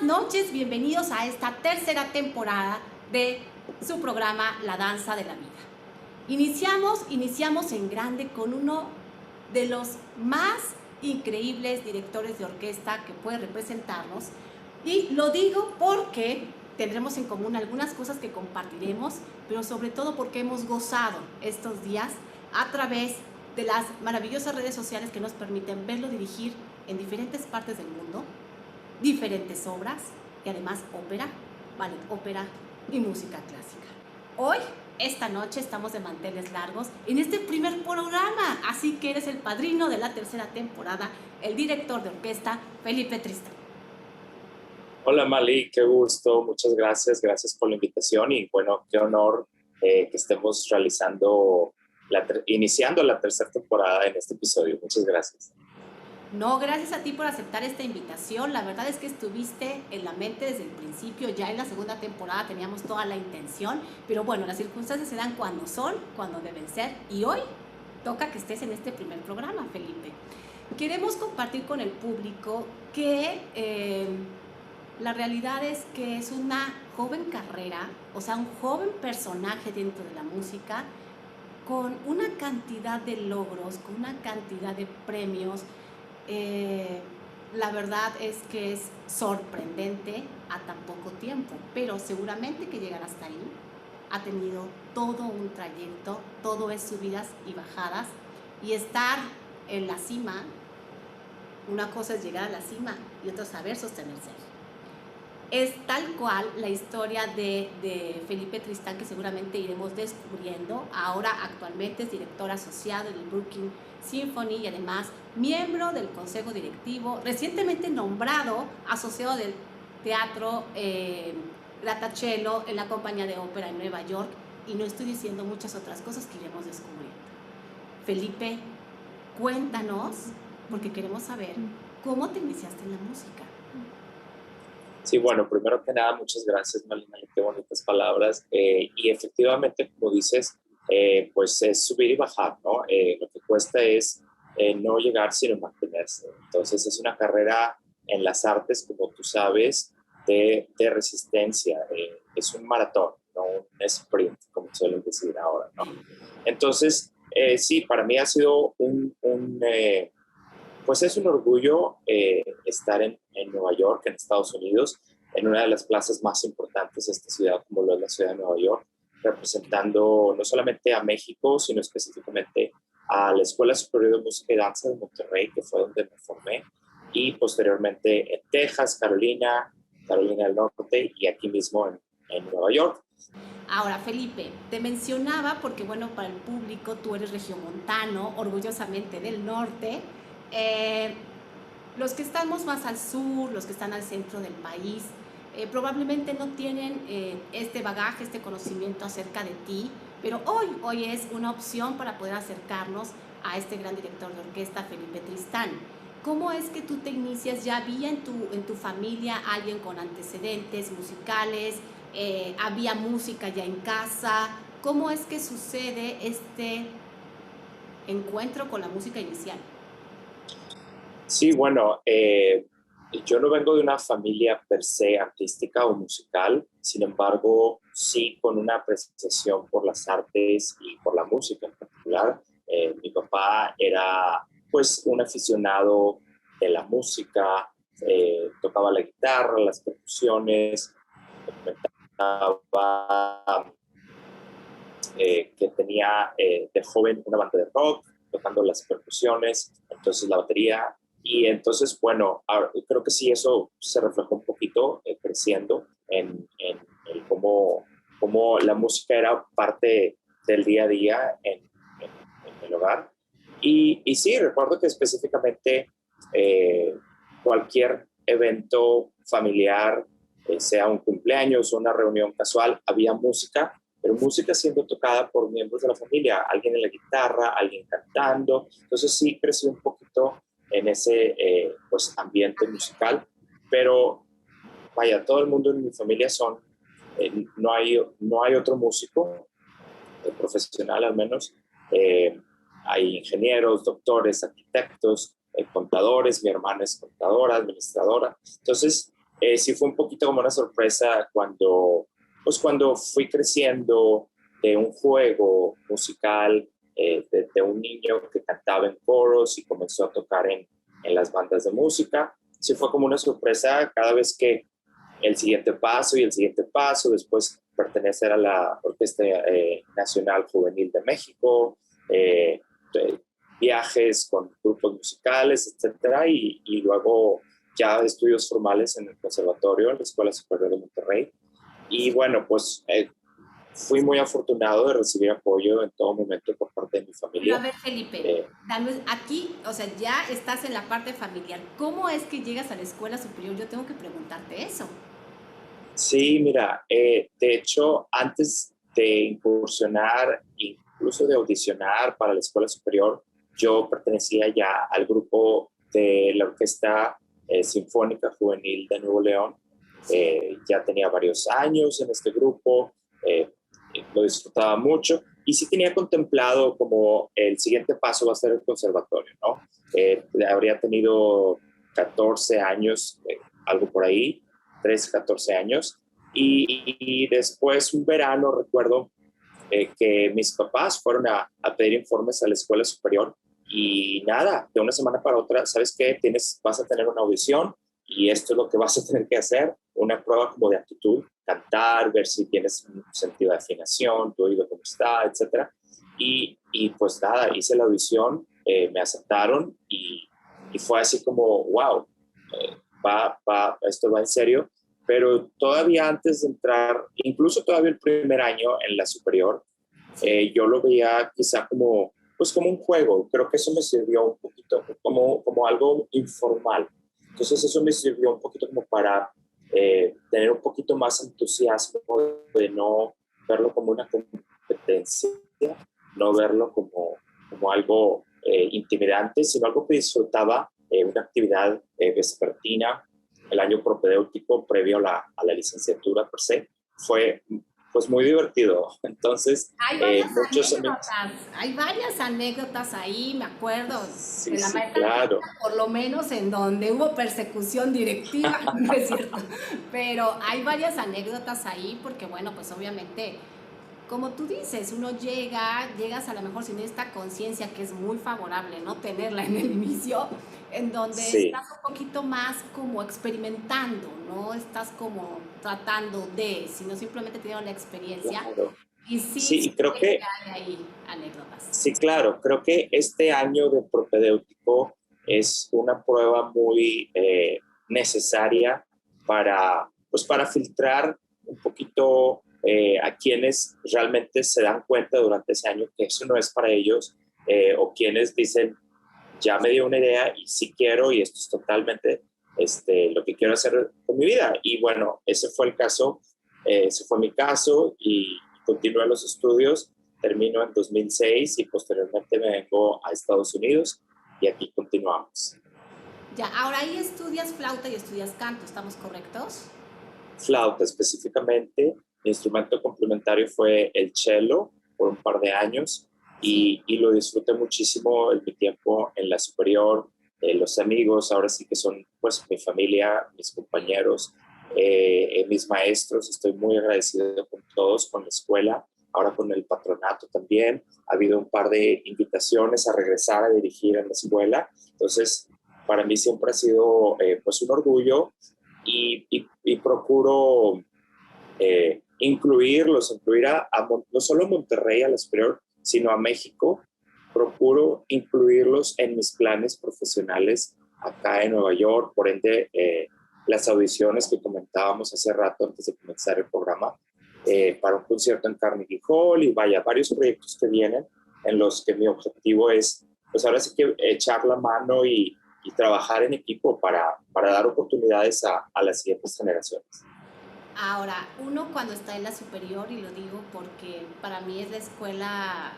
buenas noches, bienvenidos a esta tercera temporada de su programa La Danza de la Vida. Iniciamos en grande con uno de los más increíbles directores de orquesta que puede representarnos, y lo digo porque tendremos en común algunas cosas que compartiremos, pero sobre todo porque hemos gozado estos días a través de las maravillosas redes sociales que nos permiten verlo dirigir en diferentes partes del mundo, diferentes obras y además ópera, ballet, ópera y música clásica. Hoy, esta noche, estamos de manteles largos en este primer programa, así que eres el padrino de la tercera temporada, el director de orquesta, Felipe Tristán. Hola Mali, qué gusto, muchas gracias, gracias por la invitación y bueno, qué honor que estemos iniciando la tercera temporada en este episodio. Muchas gracias. No, gracias a ti por aceptar esta invitación. La verdad es que estuviste en la mente desde el principio. Ya en la segunda temporada teníamos toda la intención, pero bueno, las circunstancias se dan cuando son, cuando deben ser, y hoy toca que estés en este primer programa, Felipe. Queremos compartir con el público que la realidad es que es una joven carrera, o sea, un joven personaje dentro de la música, con una cantidad de logros, con una cantidad de premios. La verdad es que es sorprendente a tan poco tiempo, pero seguramente que llegar hasta ahí ha tenido todo un trayecto, todo es subidas y bajadas, y estar en la cima, una cosa es llegar a la cima y otra saber sostenerse. Es tal cual la historia de Felipe Tristán, que seguramente iremos descubriendo. Ahora actualmente es director asociado del Brooklyn Symphony y además miembro del consejo directivo, recientemente nombrado asociado del Teatro Grattacielo en la compañía de ópera en Nueva York, y no estoy diciendo muchas otras cosas que iremos descubriendo. Felipe, cuéntanos, porque queremos saber cómo te iniciaste en la música. Sí, bueno, primero que nada, muchas gracias, Malina, qué bonitas palabras. Y efectivamente, como dices, pues es subir y bajar, ¿no? Lo que cuesta es no llegar, sino mantenerse. Entonces, es una carrera en las artes, como tú sabes, de resistencia. Es un maratón, no un sprint, como suelen decir ahora, ¿no? Entonces, sí, para mí ha sido pues es un orgullo estar en Nueva York, en Estados Unidos, en una de las plazas más importantes de esta ciudad, como lo es la ciudad de Nueva York, representando no solamente a México, sino específicamente a la Escuela Superior de Música y Danza de Monterrey, que fue donde me formé, y posteriormente en Texas, Carolina del Norte y aquí mismo en Nueva York. Ahora, Felipe, te mencionaba porque, bueno, para el público tú eres regiomontano, orgullosamente del norte. Los que estamos más al sur, los que están al centro del país, probablemente no tienen este bagaje, este conocimiento acerca de ti, pero hoy es una opción para poder acercarnos a este gran director de orquesta, Felipe Tristán. ¿Cómo es que tú te inicias? ¿Ya había en tu familia alguien con antecedentes musicales? ¿Había música ya en casa? ¿Cómo es que sucede este encuentro con la música inicial? Sí, bueno, yo no vengo de una familia per se artística o musical, sin embargo, sí con una apreciación por las artes y por la música en particular. Mi papá era pues un aficionado de la música, tocaba la guitarra, las percusiones, comentaba que tenía de joven una banda de rock, tocando las percusiones, entonces la batería. Y entonces, bueno, creo que sí, eso se reflejó un poquito creciendo en cómo la música era parte del día a día en el hogar. Y sí, recuerdo que específicamente cualquier evento familiar, sea un cumpleaños o una reunión casual, había música, pero música siendo tocada por miembros de la familia, alguien en la guitarra, alguien cantando. Entonces sí crecí un poquito en ese pues, ambiente musical, pero vaya, todo el mundo en mi familia no hay otro músico, profesional al menos. Hay ingenieros, doctores, arquitectos, contadores, mi hermana es contadora, administradora. Entonces, sí fue un poquito como una sorpresa cuando fui creciendo de un juego musical, de un niño que cantaba en coros y comenzó a tocar en las bandas de música. Sí fue como una sorpresa cada vez que el siguiente paso y el siguiente paso, después pertenecer a la Orquesta Nacional Juvenil de México, eh, viajes con grupos musicales, etcétera, y luego ya estudios formales en el conservatorio, en la Escuela Superior de Monterrey. Y bueno, pues fui muy afortunado de recibir apoyo en todo momento por parte de mi Pero a familia. ver, Felipe, Eh, aquí, o sea, ya estás en la parte familiar. ¿Cómo es que llegas a la escuela superior? Yo tengo que preguntarte eso. sí, mira, de hecho, antes de incursionar, incluso de audicionar para la escuela superior, yo pertenecía ya al grupo de la Orquesta Sinfónica Juvenil de Nuevo León. Sí. Ya tenía varios años en este grupo, eh, lo disfrutaba mucho y sí tenía contemplado como el siguiente paso va a ser el conservatorio, ¿no? Habría tenido 14 años, algo por ahí, 13, 14 años. Y después, un verano, recuerdo que mis papás fueron a pedir informes a la escuela superior y nada, de una semana para otra, ¿sabes qué? Vas a tener una audición y esto es lo que vas a tener que hacer, una prueba como de aptitud, cantar, ver si tienes un sentido de afinación, tu oído cómo está, etcétera. Y pues nada, hice la audición, me aceptaron y fue así como, wow, esto va en serio, pero todavía antes de entrar, incluso todavía el primer año en la superior, yo lo veía quizá como, pues como un juego. Creo que eso me sirvió un poquito como algo informal. Entonces eso me sirvió un poquito como para tener un poquito más entusiasmo de no verlo como una competencia, no verlo como algo intimidante, sino algo que disfrutaba, una actividad vespertina, el año propedéutico previo a la licenciatura per se, fue pues muy divertido. Entonces, muchos amigos. Hay varias anécdotas ahí, me acuerdo Sí, de la sí, maestra claro. por lo menos en donde hubo persecución directiva, no es cierto, pero hay varias anécdotas ahí porque bueno, pues obviamente como tú dices, uno llegas a lo mejor sin esta conciencia que es muy favorable, ¿no? Tenerla en el inicio, en donde Sí, estás un poquito más como experimentando, ¿no? Estás como tratando de, sino simplemente teniendo la experiencia. claro. Y sí, Sí, sí y creo sé que que, hay ahí anécdotas. sí, claro, creo que este año de propedéutico es una prueba muy necesaria para filtrar un poquito a quienes realmente se dan cuenta durante ese año que eso no es para ellos, o quienes dicen, ya me dio una idea y sí quiero y esto es totalmente lo que quiero hacer con mi vida. Y bueno, ese fue mi caso y continué los estudios, termino en 2006 y posteriormente me vengo a Estados Unidos y aquí continuamos. Ya, ahora ahí estudias flauta y estudias canto, ¿estamos correctos? Flauta específicamente, mi instrumento complementario fue el cello por un par de años Sí. y lo disfruté muchísimo en mi tiempo en la superior. Los amigos ahora sí que son pues mi familia, mis compañeros, mis maestros, estoy muy agradecido con todos, con la escuela, ahora con el patronato también. Ha habido un par de invitaciones a regresar a dirigir en la escuela, entonces para mí siempre ha sido pues un orgullo y procuro incluir no solo a Monterrey, a la superior, sino a México. Procuro incluirlos en mis planes profesionales acá en Nueva York, por ende, las audiciones que comentábamos hace rato antes de comenzar el programa, para un concierto en Carnegie Hall y vaya, varios proyectos que vienen en los que mi objetivo es, pues ahora sí que echar la mano y trabajar en equipo para dar oportunidades a las siguientes generaciones. Ahora, uno cuando está en la superior, y lo digo porque para mí es la escuela,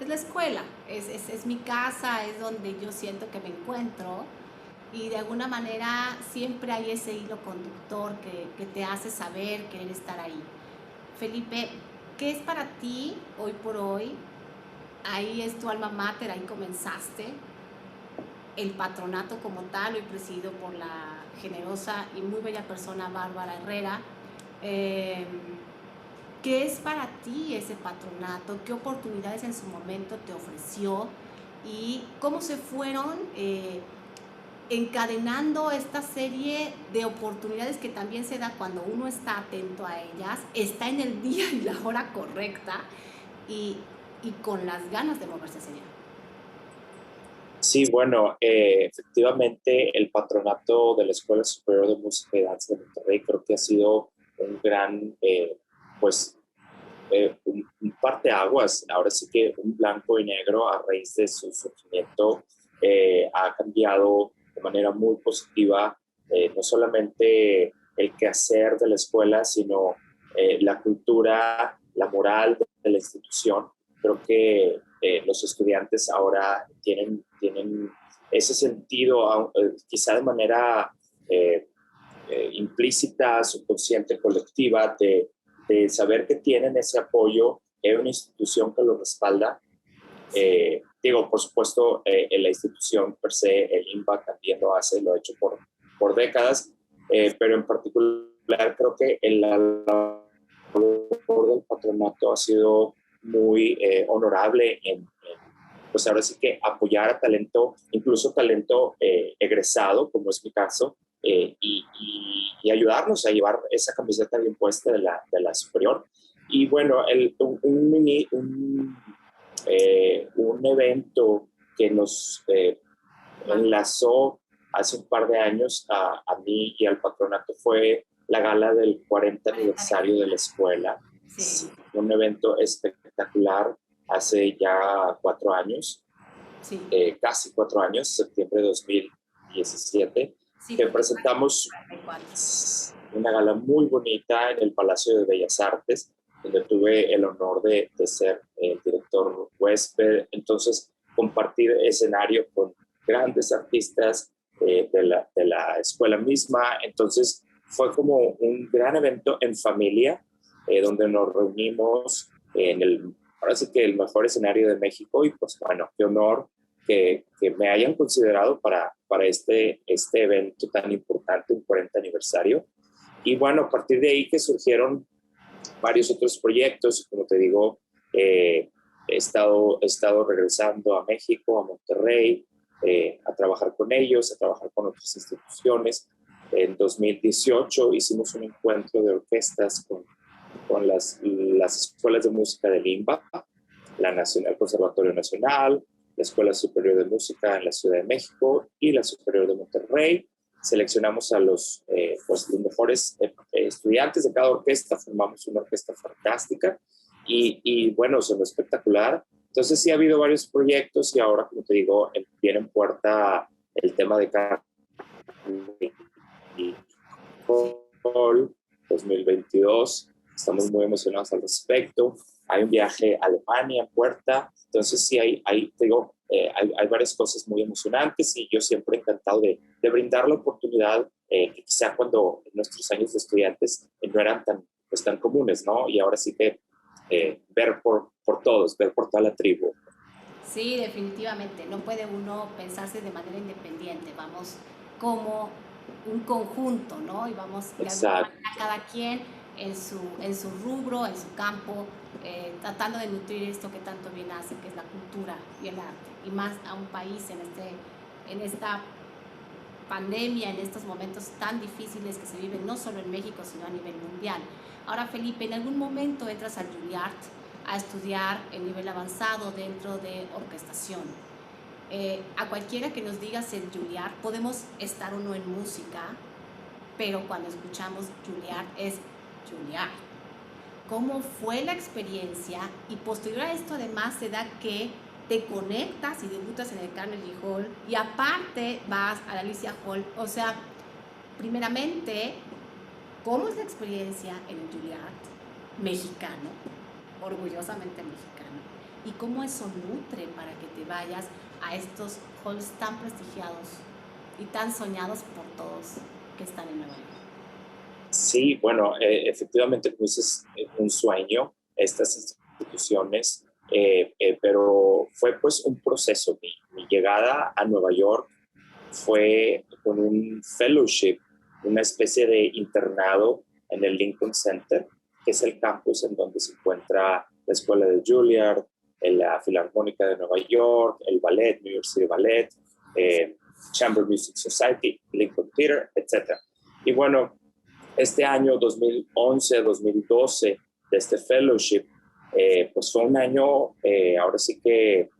es mi casa, es donde yo siento que me encuentro y de alguna manera siempre hay ese hilo conductor que te hace saber, querer estar ahí. Felipe, ¿qué es para ti hoy por hoy? Ahí es tu alma mater, ahí comenzaste, el patronato como tal, hoy presidido por la generosa y muy bella persona, Bárbara Herrera. ¿Qué es para ti ese patronato? ¿Qué oportunidades en su momento te ofreció? ¿Y cómo se fueron encadenando esta serie de oportunidades que también se da cuando uno está atento a ellas, está en el día y la hora correcta y con las ganas de moverse hacia allá? Sí, bueno, efectivamente el patronato de la Escuela Superior de Música y Danza de Monterrey creo que ha sido un gran, pues, un parteaguas, ahora sí que un blanco y negro a raíz de su surgimiento ha cambiado de manera muy positiva no solamente el quehacer de la escuela, sino la cultura, la moral de la institución. Creo que los estudiantes ahora tienen ese sentido, quizá de manera implícita, subconsciente, colectiva, saber que tienen ese apoyo en una institución que lo respalda. Digo, por supuesto, en la institución per se, el INBA también lo hace, lo ha hecho por décadas, pero en particular creo que el labor del patronato ha sido muy honorable pues ahora sí que apoyar a talento, incluso talento egresado, como es mi caso, y ayudarnos a llevar esa camiseta bien puesta de la superior. Y bueno, un evento que nos enlazó hace un par de años a mí y al patronato fue la gala del 40 aniversario de la escuela. Sí. Un evento espectacular hace ya 4 años, Sí. Casi 4 años, septiembre de 2017, Sí, que presentamos 44. una gala muy bonita en el Palacio de Bellas Artes, donde tuve el honor de ser el director huésped. Entonces, compartir escenario con grandes artistas de la escuela misma. Entonces, fue como un gran evento en familia, donde nos reunimos ahora sí que el mejor escenario de México, y pues bueno, qué honor que me hayan considerado para este evento tan importante, un 40 aniversario. Y bueno, a partir de ahí que surgieron varios otros proyectos, como te digo, he estado regresando a México, a Monterrey, a trabajar con ellos, a trabajar con otras instituciones. En 2018 hicimos un encuentro de orquestas con las escuelas de música del INBA, el Conservatorio Nacional, la Escuela Superior de Música en la Ciudad de México y la Superior de Monterrey. Seleccionamos a los mejores estudiantes de cada orquesta, formamos una orquesta fantástica y bueno, sonó espectacular. Entonces sí ha habido varios proyectos y ahora, como te digo, viene en puerta el tema de Carnival 2022. Estamos muy emocionados al respecto. Hay un viaje a Alemania en puerta. Entonces sí, hay varias cosas muy emocionantes y yo siempre encantado de brindar la oportunidad que quizá cuando en nuestros años de estudiantes no eran tan comunes, ¿no? Y ahora sí que ver por todos, ver por toda la tribu. Sí, definitivamente. No puede uno pensarse de manera independiente. Vamos como un conjunto, ¿no? Y vamos de alguna manera cada quien en su rubro, en su campo, tratando de nutrir esto que tanto bien hace, que es la cultura y el arte. Y más a un país en esta pandemia, en estos momentos tan difíciles que se viven no solo en México, sino a nivel mundial. Ahora, Felipe, ¿en algún momento entras al Juilliard a estudiar el nivel avanzado dentro de orquestación? A cualquiera que nos digas el Juilliard, podemos estar o no en música, pero cuando escuchamos Juilliard es Juilliard. ¿Cómo fue la experiencia? Y posterior a esto además se da que te conectas y debutas en el Carnegie Hall y aparte vas a la Alicia Hall. O sea, primeramente, ¿cómo es la experiencia en el Juilliard mexicano, orgullosamente mexicano? Y cómo eso nutre para que te vayas a estos halls tan prestigiados y tan soñados por todos que están en Nueva York. Sí, bueno, efectivamente, pues es un sueño estas instituciones, pero fue pues un proceso. Mi llegada a Nueva York fue con un fellowship una especie de internado en el Lincoln Center, que es el campus en donde se encuentra la Escuela de Juilliard, la Filarmónica de Nueva York, el ballet, New York City Ballet, Chamber Music Society, Lincoln Theater, etc. Y bueno, este año 2011-2012 de este fellowship, pues fue un año, ahora sí que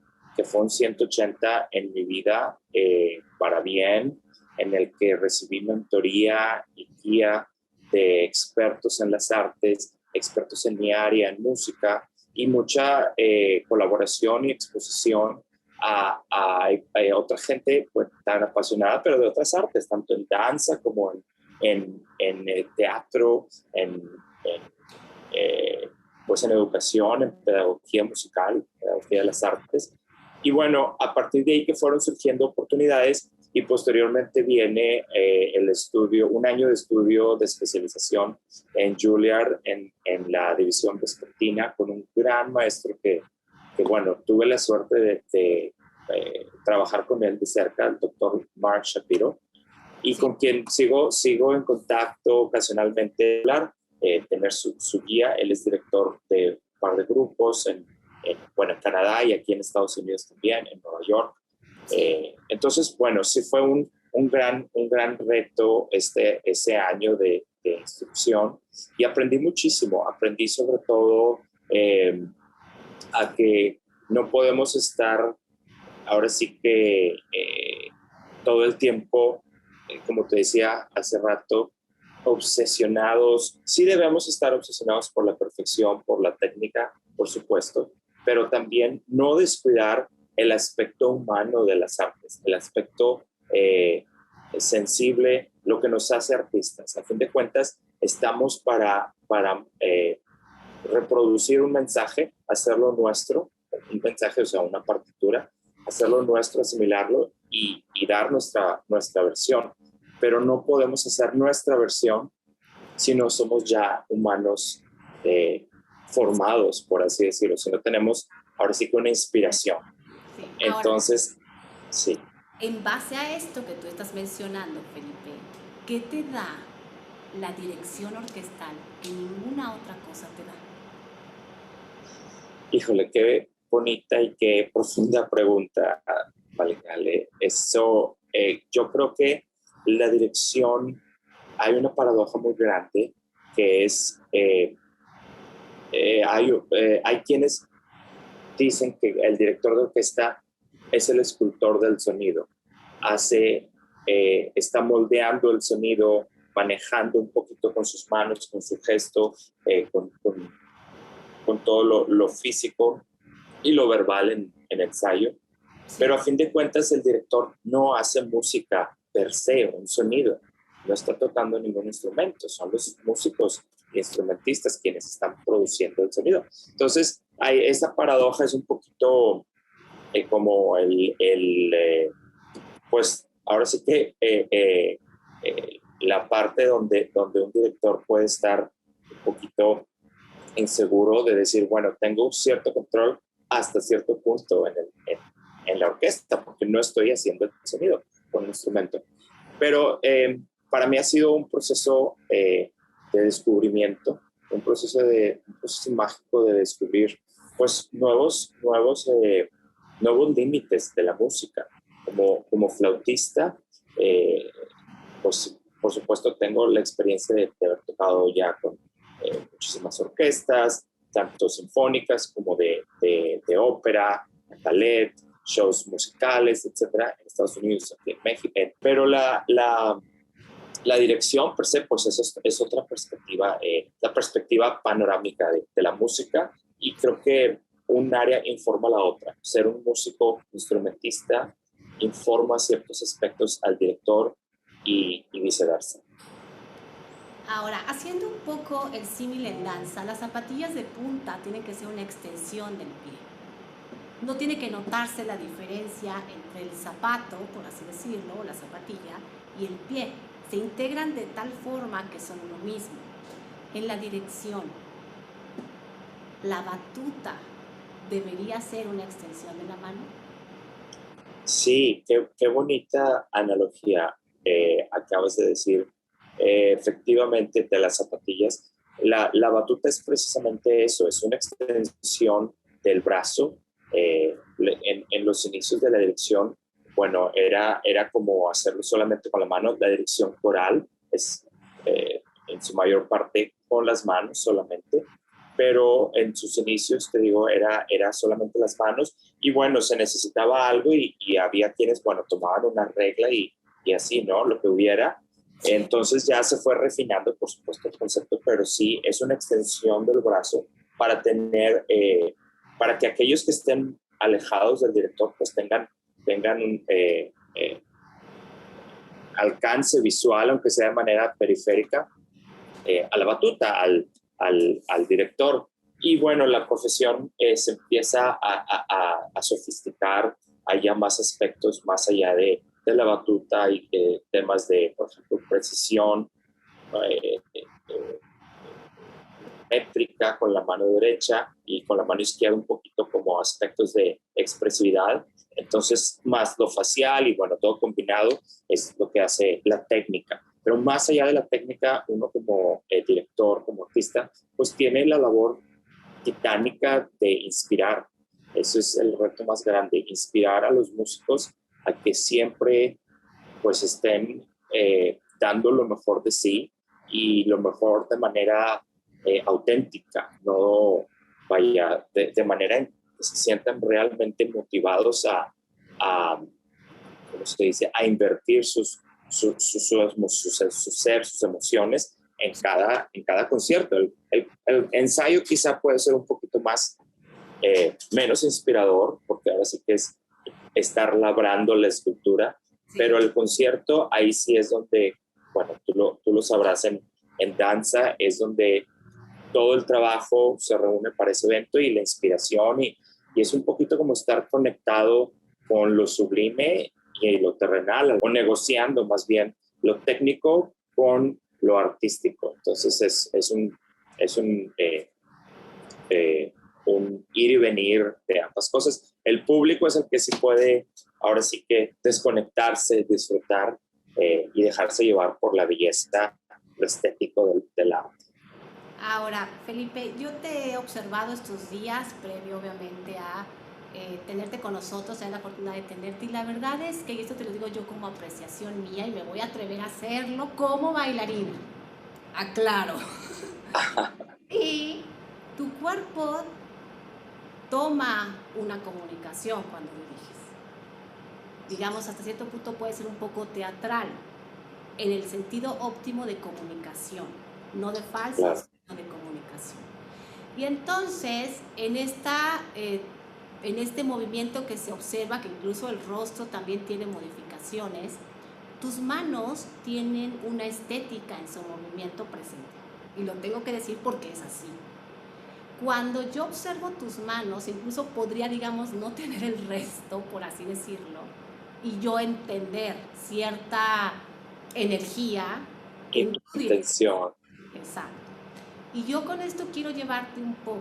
fue un 180 en mi vida, para bien, en el que recibí mentoría y guía de expertos en las artes, expertos en mi área, en música, y mucha colaboración y exposición a otra gente pues, tan apasionada, pero de otras artes, tanto en danza como en teatro, pues en educación, en pedagogía musical, pedagogía de las artes. Y bueno, a partir de ahí que fueron surgiendo oportunidades y posteriormente viene el estudio, un año de estudio de especialización en Juilliard, en la división vespertina, con un gran maestro que bueno, tuve la suerte de trabajar con él de cerca, el doctor Mark Shapiro, y con quien sigo en contacto ocasionalmente, tener su guía. Él es director de un par de grupos bueno, en Canadá y aquí en Estados Unidos también, en Nueva York. Entonces, bueno, sí fue un gran reto ese año de instrucción y aprendí muchísimo. Aprendí sobre todo a que no podemos estar ahora sí que todo el tiempo, como te decía hace rato, obsesionados. Sí debemos estar obsesionados por la perfección, por la técnica, por supuesto, pero también no descuidar el aspecto humano de las artes, el aspecto sensible, lo que nos hace artistas. A fin de cuentas, estamos para reproducir un mensaje, hacerlo nuestro, un mensaje, o sea, una partitura, hacerlo nuestro, asimilarlo y dar nuestra versión. Pero no podemos hacer nuestra versión si no somos ya humanos formados, por así decirlo, si no tenemos ahora sí que una inspiración. Sí. Entonces, ahora, sí. En base a esto que tú estás mencionando, Felipe, ¿qué te da la dirección orquestal que ninguna otra cosa te da? Híjole, qué bonita y qué profunda pregunta, Valenale. Eso, yo creo que la dirección, hay una paradoja muy grande que es, hay quienes dicen que el director de orquesta es el escultor del sonido, está moldeando el sonido, manejando un poquito con sus manos, con su gesto, con todo lo físico y lo verbal en ensayo. Pero a fin de cuentas el director no hace música per se, un sonido, no está tocando ningún instrumento, son los músicos e instrumentistas quienes están produciendo el sonido. Entonces, esa paradoja es un poquito como pues ahora sí que la parte donde un director puede estar un poquito inseguro de decir, bueno, tengo un cierto control hasta cierto punto en la orquesta, porque no estoy haciendo el sonido con un instrumento. Pero para mí ha sido un proceso de descubrimiento, un proceso mágico de descubrir pues nuevos límites de la música. Como flautista, pues por supuesto tengo la experiencia de haber tocado ya con muchísimas orquestas, tanto sinfónicas como de ópera, ballet, shows musicales, etcétera, en Estados Unidos, aquí en México. Pero la dirección per se, pues es otra perspectiva, la perspectiva panorámica de la música, y creo que un área informa a la otra. Ser un músico instrumentista informa ciertos aspectos al director y viceversa. Ahora, haciendo un poco el símil en danza, las zapatillas de punta tienen que ser una extensión del pie. No tiene que notarse la diferencia entre el zapato, por así decirlo, o la zapatilla, y el pie. Se integran de tal forma que son lo mismo. En la dirección, la batuta debería ser una extensión de la mano. Sí, qué bonita analogía acabas de decir. efectivamente de las zapatillas. La batuta es precisamente eso, es una extensión del brazo. En los inicios de la dirección, bueno, era como hacerlo solamente con la mano. La dirección coral es en su mayor parte con las manos solamente, pero en sus inicios, te digo, era solamente las manos. Y bueno, se necesitaba algo y había quienes, bueno, tomaban una regla y así, ¿no? Lo que hubiera. Entonces ya se fue refinando, por supuesto, el concepto, pero sí es una extensión del brazo para tener, para que aquellos que estén alejados del director pues tengan un alcance visual, aunque sea de manera periférica, a la batuta, al director. Y bueno, la profesión se empieza a sofisticar, hay ya más aspectos más allá de la batuta y temas de, por ejemplo, precisión, métrica con la mano derecha y con la mano izquierda un poquito como aspectos de expresividad. Entonces, más lo facial y bueno, todo combinado es lo que hace la técnica. Pero más allá de la técnica, uno como director, como artista, pues tiene la labor titánica de inspirar. Eso es el reto más grande, inspirar a los músicos a que siempre pues estén dando lo mejor de sí y lo mejor de manera auténtica, no vaya, de manera en que se sientan realmente motivados a ¿cómo se dice?, a invertir su ser, sus emociones en cada concierto. El ensayo quizá puede ser un poquito más, menos inspirador, porque ahora sí que es estar labrando la escultura, pero el concierto ahí sí es donde, bueno, tú lo sabrás en danza, es donde todo el trabajo se reúne para ese evento y la inspiración y es un poquito como estar conectado con lo sublime y lo terrenal, o negociando más bien lo técnico con lo artístico. Entonces un ir y venir de ambas cosas. El público es el que sí puede ahora sí que desconectarse, disfrutar y dejarse llevar por la belleza, lo estético del arte. Ahora, Felipe, yo te he observado estos días, previo obviamente a tenerte con nosotros, tener la oportunidad de tenerte, y la verdad es que, y esto te lo digo yo como apreciación mía, y me voy a atrever a hacerlo como bailarina, aclaro. Y tu cuerpo toma una comunicación cuando diriges. Digamos, hasta cierto punto puede ser un poco teatral, en el sentido óptimo de comunicación, no de falso, Claro. sino de comunicación. Y entonces, en este movimiento que se observa, que incluso el rostro también tiene modificaciones, tus manos tienen una estética en su movimiento presente. Y lo tengo que decir porque es así. Cuando yo observo tus manos, incluso podría, digamos, no tener el resto, por así decirlo, y yo entender cierta energía en tu Intención. Exacto. Y yo con esto quiero llevarte un poco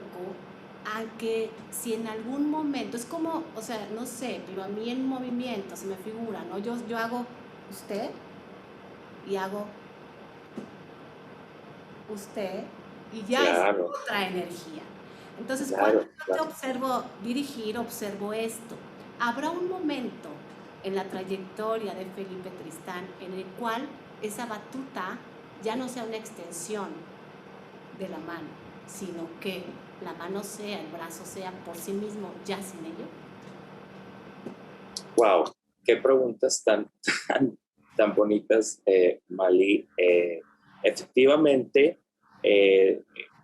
a que si en algún momento, es como, o sea, no sé, pero a mí en movimiento se me figura, ¿no? Yo hago usted y hago usted y ya Claro, es otra energía. Entonces, cuando claro, yo te claro. observo dirigir, observo esto. Habrá un momento en la trayectoria de Felipe Tristán en el cual esa batuta ya no sea una extensión de la mano, sino que la mano sea, el brazo sea por sí mismo ya sin ello. Wow, qué preguntas tan bonitas, Mali. Efectivamente,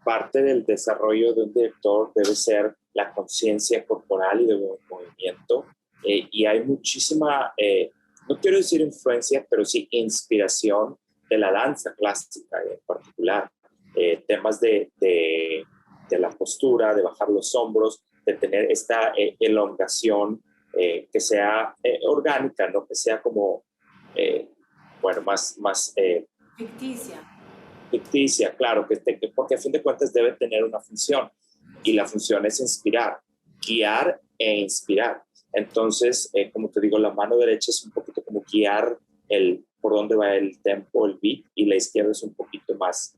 parte del desarrollo de un director debe ser la conciencia corporal y de movimiento. Y hay muchísima, no quiero decir influencia, pero sí inspiración de la danza clásica en particular. Temas de la postura, de bajar los hombros, de tener esta elongación que sea orgánica, ¿no? Que sea como, bueno, más Ficticia. ficticia, claro, porque a fin de cuentas debe tener una función y la función es inspirar, guiar e inspirar. Entonces, como te digo, la mano derecha es un poquito como guiar por dónde va el tempo, el beat, y la izquierda es un poquito más,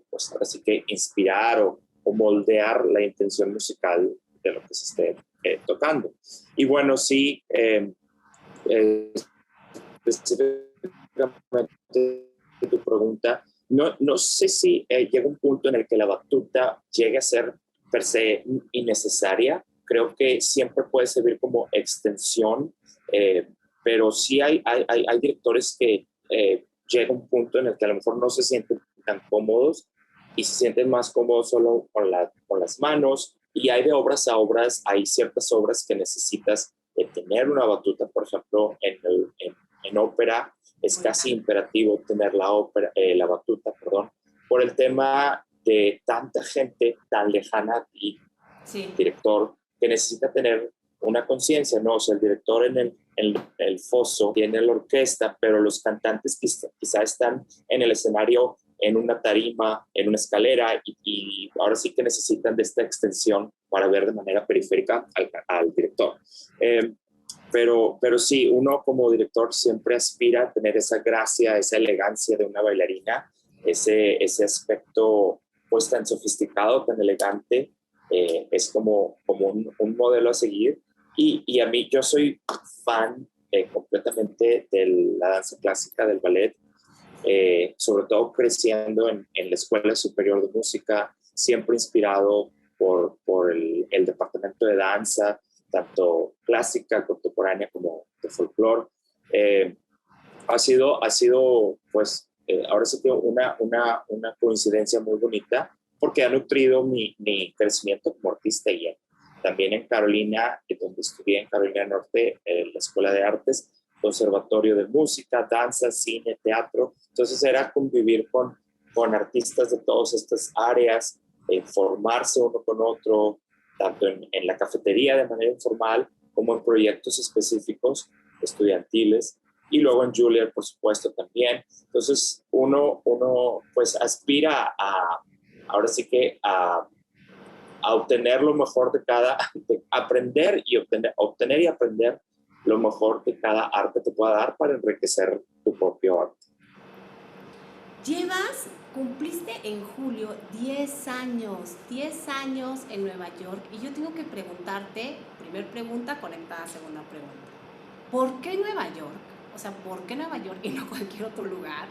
pues ahora sí que inspirar o moldear la intención musical de lo que se esté tocando. Y bueno, sí, específicamente tu pregunta, no sé si llega un punto en el que la batuta llegue a ser per se innecesaria. Creo que siempre puede servir como extensión, pero sí hay directores que llega un punto en el que a lo mejor no se sienten tan cómodos y se sienten más cómodos solo con las manos. Y hay de obras a obras, hay ciertas obras que necesitas tener una batuta, por ejemplo, en ópera es casi imperativo tener la batuta, perdón, por el tema de tanta gente tan lejana a ti, Sí. director, que necesita tener una conciencia, ¿no? O sea, el director en el foso tiene la orquesta, pero los cantantes quizá están en el escenario, en una tarima, en una escalera, y ahora sí que necesitan de esta extensión para ver de manera periférica al director. Pero sí, uno como director siempre aspira a tener esa gracia, esa elegancia de una bailarina, ese aspecto pues tan sofisticado, tan elegante, es como un modelo a seguir. Y a mí, yo soy fan completamente de la danza clásica, del ballet, sobre todo creciendo en la Escuela Superior de Música, siempre inspirado por el departamento de danza, tanto clásica, contemporánea como de folclore. Ha sido pues, ahora sí que una coincidencia muy bonita, porque ha nutrido mi crecimiento como artista y también en Carolina, donde estudié en Carolina Norte, la Escuela de Artes, Conservatorio de Música, Danza, Cine, Teatro. Entonces era convivir con artistas de todas estas áreas, formarse uno con otro, tanto en la cafetería de manera informal como en proyectos específicos estudiantiles, y luego en Juilliard, por supuesto, también. Entonces uno pues aspira ahora sí que a obtener lo mejor de aprender y obtener y aprender lo mejor que cada arte te pueda dar para enriquecer tu propio arte. Cumpliste en julio 10 años en Nueva York, y yo tengo que preguntarte, primer pregunta conectada a segunda pregunta, ¿por qué Nueva York? O sea, ¿por qué Nueva York y no cualquier otro lugar?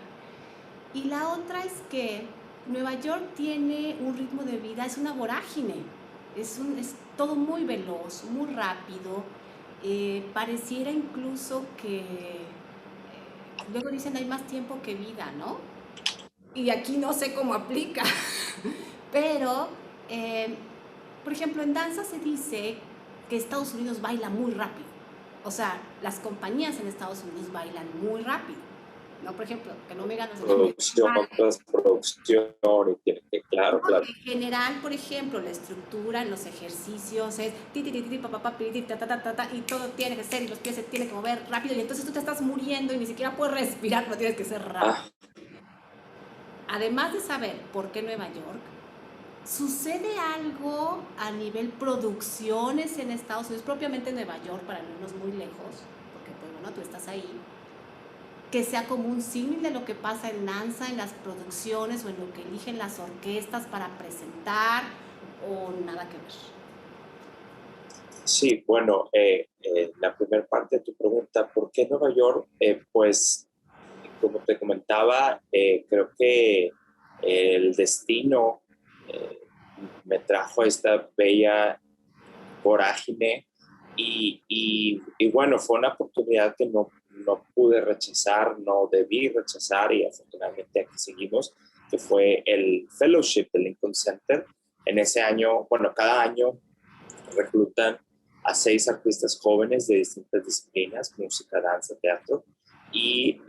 Y la otra es que Nueva York tiene un ritmo de vida, es una vorágine, es todo muy veloz, muy rápido, pareciera incluso que luego dicen hay más tiempo que vida, ¿no? Y aquí no sé cómo aplica, pero, por ejemplo, en danza se dice que Estados Unidos baila muy rápido. O sea, las compañías en Estados Unidos bailan muy rápido. No, por ejemplo, que no me ganas producción, postproducción, y tiene que, claro. En general, por ejemplo, la estructura en los ejercicios es ti, papá, y todo tiene que ser, y los pies se tienen que mover rápido, y entonces tú te estás muriendo y ni siquiera puedes respirar, pero tienes que ser rápido. Además de saber por qué Nueva York, ¿sucede algo a nivel producciones en Estados Unidos, propiamente en Nueva York, para no irnos muy lejos, porque pues bueno, tú estás ahí, que sea como un símil de lo que pasa en danza, en las producciones o en lo que eligen las orquestas para presentar, o nada que ver? Sí, bueno, la primera parte de tu pregunta, ¿por qué Nueva York? Pues, como te comentaba, creo que el destino me trajo a esta bella vorágine, y bueno, fue una oportunidad que no pude rechazar, no debí rechazar, y afortunadamente aquí seguimos, que fue el fellowship del Lincoln Center. En ese año, bueno, cada año reclutan a 6 artistas jóvenes de distintas disciplinas: música, danza, teatro, y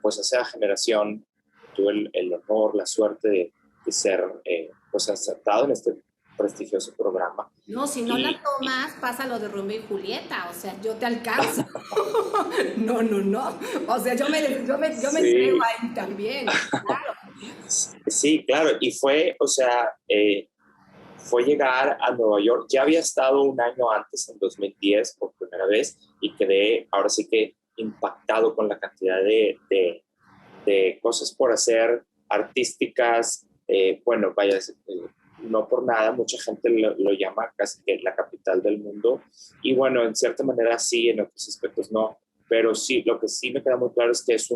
pues esa generación tuve el honor, la suerte de ser pues aceptado en este prestigioso programa. No, si no la tomas, pasa lo de Romeo y Julieta, o sea, yo te alcanzo. No. O sea, yo me entrego ahí también, claro. Sí, claro, y fue, o sea, fue llegar a Nueva York. Ya había estado un año antes, en 2010, por primera vez, y quedé ahora sí que impactado con la cantidad de cosas por hacer artísticas. Bueno, vaya, no por nada, mucha gente lo llama casi que la capital del mundo. Y bueno, en cierta manera sí, en otros aspectos no. Pero sí, lo que sí me queda muy claro es que es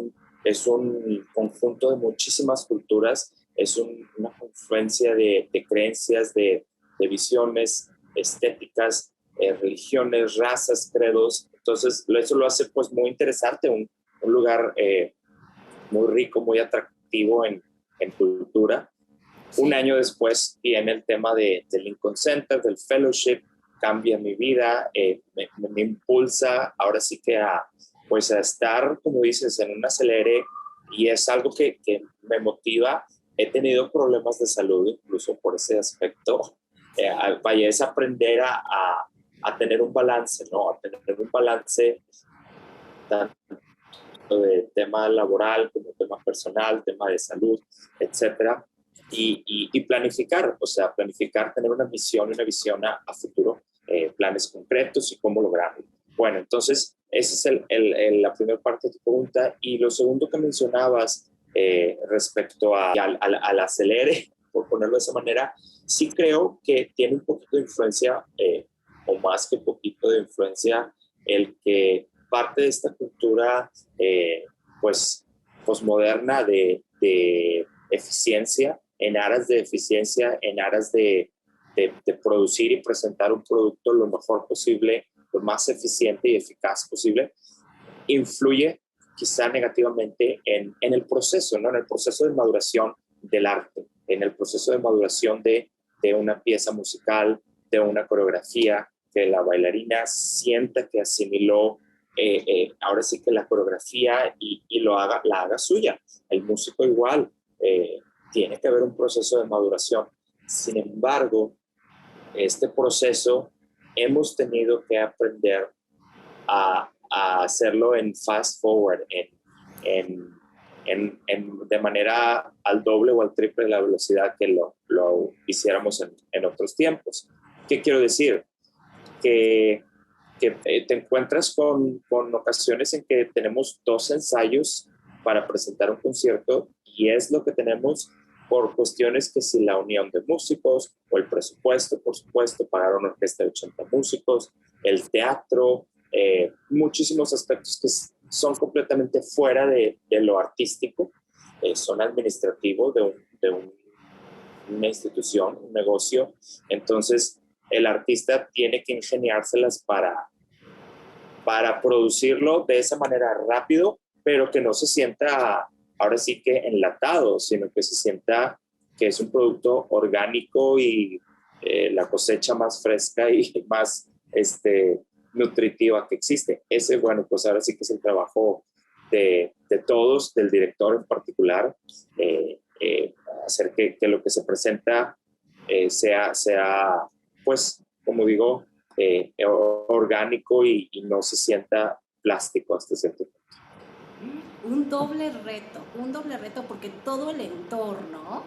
un conjunto de muchísimas culturas, es una confluencia de creencias, de visiones estéticas, religiones, razas, credos. Entonces, eso lo hace pues muy interesante, un lugar muy rico, muy atractivo en cultura. Sí. Un año después viene el tema del Lincoln Center, del fellowship, cambia mi vida, me impulsa ahora sí que pues a estar, como dices, en un acelere, y es algo que me motiva. He tenido problemas de salud incluso por ese aspecto. Vaya, es aprender a tener un balance, ¿no? A tener un balance tanto de tema laboral como tema personal, tema de salud, etcétera. Y planificar, o sea, planificar, tener una misión y una visión a futuro, planes concretos y cómo lograrlo. Bueno, entonces, esa es la primera parte de tu pregunta. Y lo segundo que mencionabas respecto al acelere, por ponerlo de esa manera, sí creo que tiene un poquito de influencia, o más que poquito de influencia, el que parte de esta cultura, pues, posmoderna de eficiencia, en aras de eficiencia, en aras de producir y presentar un producto lo mejor posible, lo más eficiente y eficaz posible, influye quizá negativamente en el proceso, ¿no? En el proceso de maduración del arte, en el proceso de maduración de una pieza musical, de una coreografía, que la bailarina sienta que asimiló ahora sí que la coreografía y la haga suya. El músico igual, tiene que haber un proceso de maduración. Sin embargo, este proceso hemos tenido que aprender a hacerlo en fast forward, de manera al doble o al triple de la velocidad que lo hiciéramos en otros tiempos. ¿Qué quiero decir? Que te encuentras con ocasiones en que tenemos 2 ensayos para presentar un concierto, y es lo que tenemos por cuestiones que si la unión de músicos o el presupuesto, por supuesto, pagar una orquesta de 80 músicos, el teatro, muchísimos aspectos que son completamente fuera de lo artístico, son administrativos de una institución, un negocio. Entonces, el artista tiene que ingeniárselas para producirlo de esa manera rápido, pero que no se sienta ahora sí que enlatado, sino que se sienta que es un producto orgánico y la cosecha más fresca y más nutritiva que existe. Ese, bueno, pues ahora sí que es el trabajo de todos, del director en particular, hacer que lo que se presenta sea, pues, como digo, orgánico y no se sienta plástico hasta cierto punto. Un doble reto porque todo el entorno,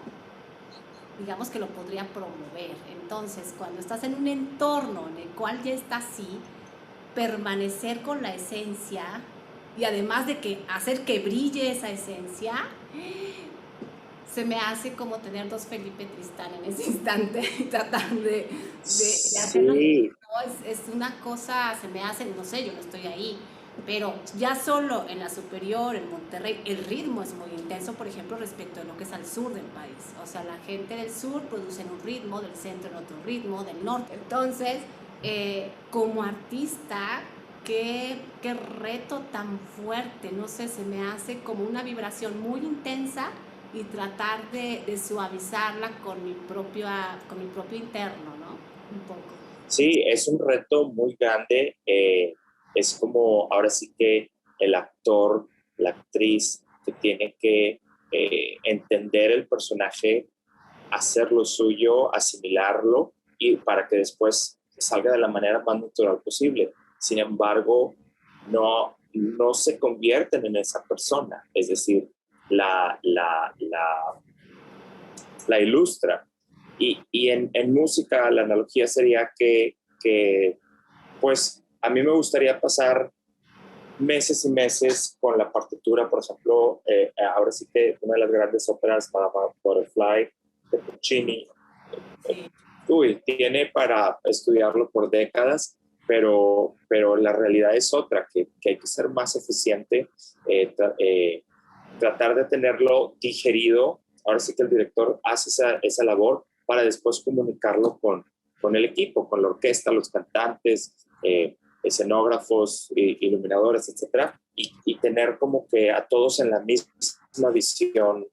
digamos que lo podría promover. Entonces, cuando estás en un entorno en el cual ya está así, permanecer con la esencia y además de que hacer que brille esa esencia, se me hace como tener 2 Felipe Tristán en ese instante, tratar de hacerlo. Sí. No, es una cosa, se me hace, no sé, yo no estoy ahí, pero ya solo en la superior, en Monterrey, el ritmo es muy intenso, por ejemplo, respecto a lo que es al sur del país. O sea, la gente del sur produce en un ritmo, del centro en otro ritmo, del norte. Entonces, como artista, qué reto tan fuerte, no sé, se me hace como una vibración muy intensa y tratar de suavizarla con mi propio interno, ¿no? Un poco. Sí, es un reto muy grande. Es como ahora sí que el actor, la actriz, que tiene que entender el personaje, hacer lo suyo, asimilarlo, y para que después salga de la manera más natural posible. Sin embargo, no se convierten en esa persona, es decir, la ilustra. Y en música la analogía sería que, pues, a mí me gustaría pasar meses y meses con la partitura. Por ejemplo, ahora sí que una de las grandes óperas, Madame Butterfly, de Puccini, tiene para estudiarlo por décadas, pero la realidad es otra, que hay que ser más eficiente, tratar de tenerlo digerido. Ahora sí que el director hace esa labor para después comunicarlo con el equipo, con la orquesta, los cantantes, escenógrafos, iluminadores, etcétera, y tener como que a todos en la misma visión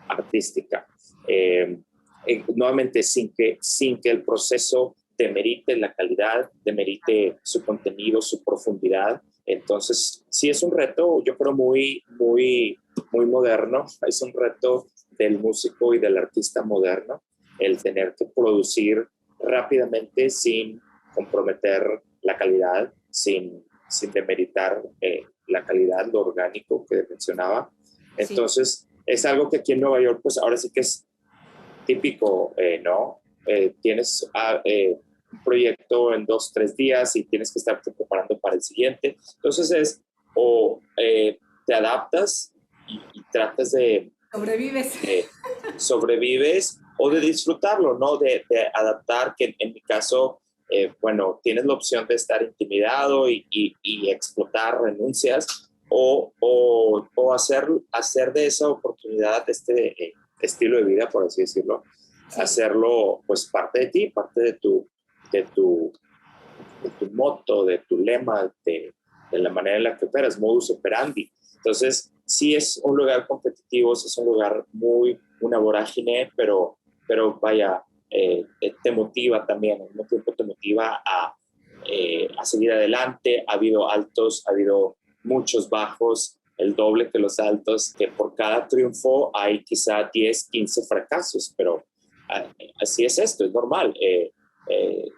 artística. Nuevamente, sin que el proceso demerite la calidad, demerite su contenido, su profundidad. Entonces, sí es un reto, yo creo, muy moderno. Es un reto del músico y del artista moderno, el tener que producir rápidamente sin comprometer la calidad, sin demeritar la calidad, lo orgánico que mencionaba. Entonces, sí, es algo que aquí en Nueva York, pues ahora sí que es típico, ¿no? Tienes un proyecto en 2-3 días y tienes que estarte preparando para el siguiente. Entonces es o te adaptas y tratas de... sobrevives o de disfrutarlo, ¿no? De adaptar, que en mi caso, bueno, tienes la opción de estar intimidado y explotar renuncias o hacer de esa oportunidad este estilo de vida, por así decirlo, sí, hacerlo pues parte de ti, parte de tu motto, de tu lema, de la manera en la que operas, modus operandi. Entonces, sí es un lugar competitivo, es un lugar una vorágine, pero vaya, te motiva también, al mismo tiempo te motiva a seguir adelante. Ha habido altos, ha habido muchos bajos, el doble que los altos, que por cada triunfo hay quizá 10, 15 fracasos, pero así es esto, es normal.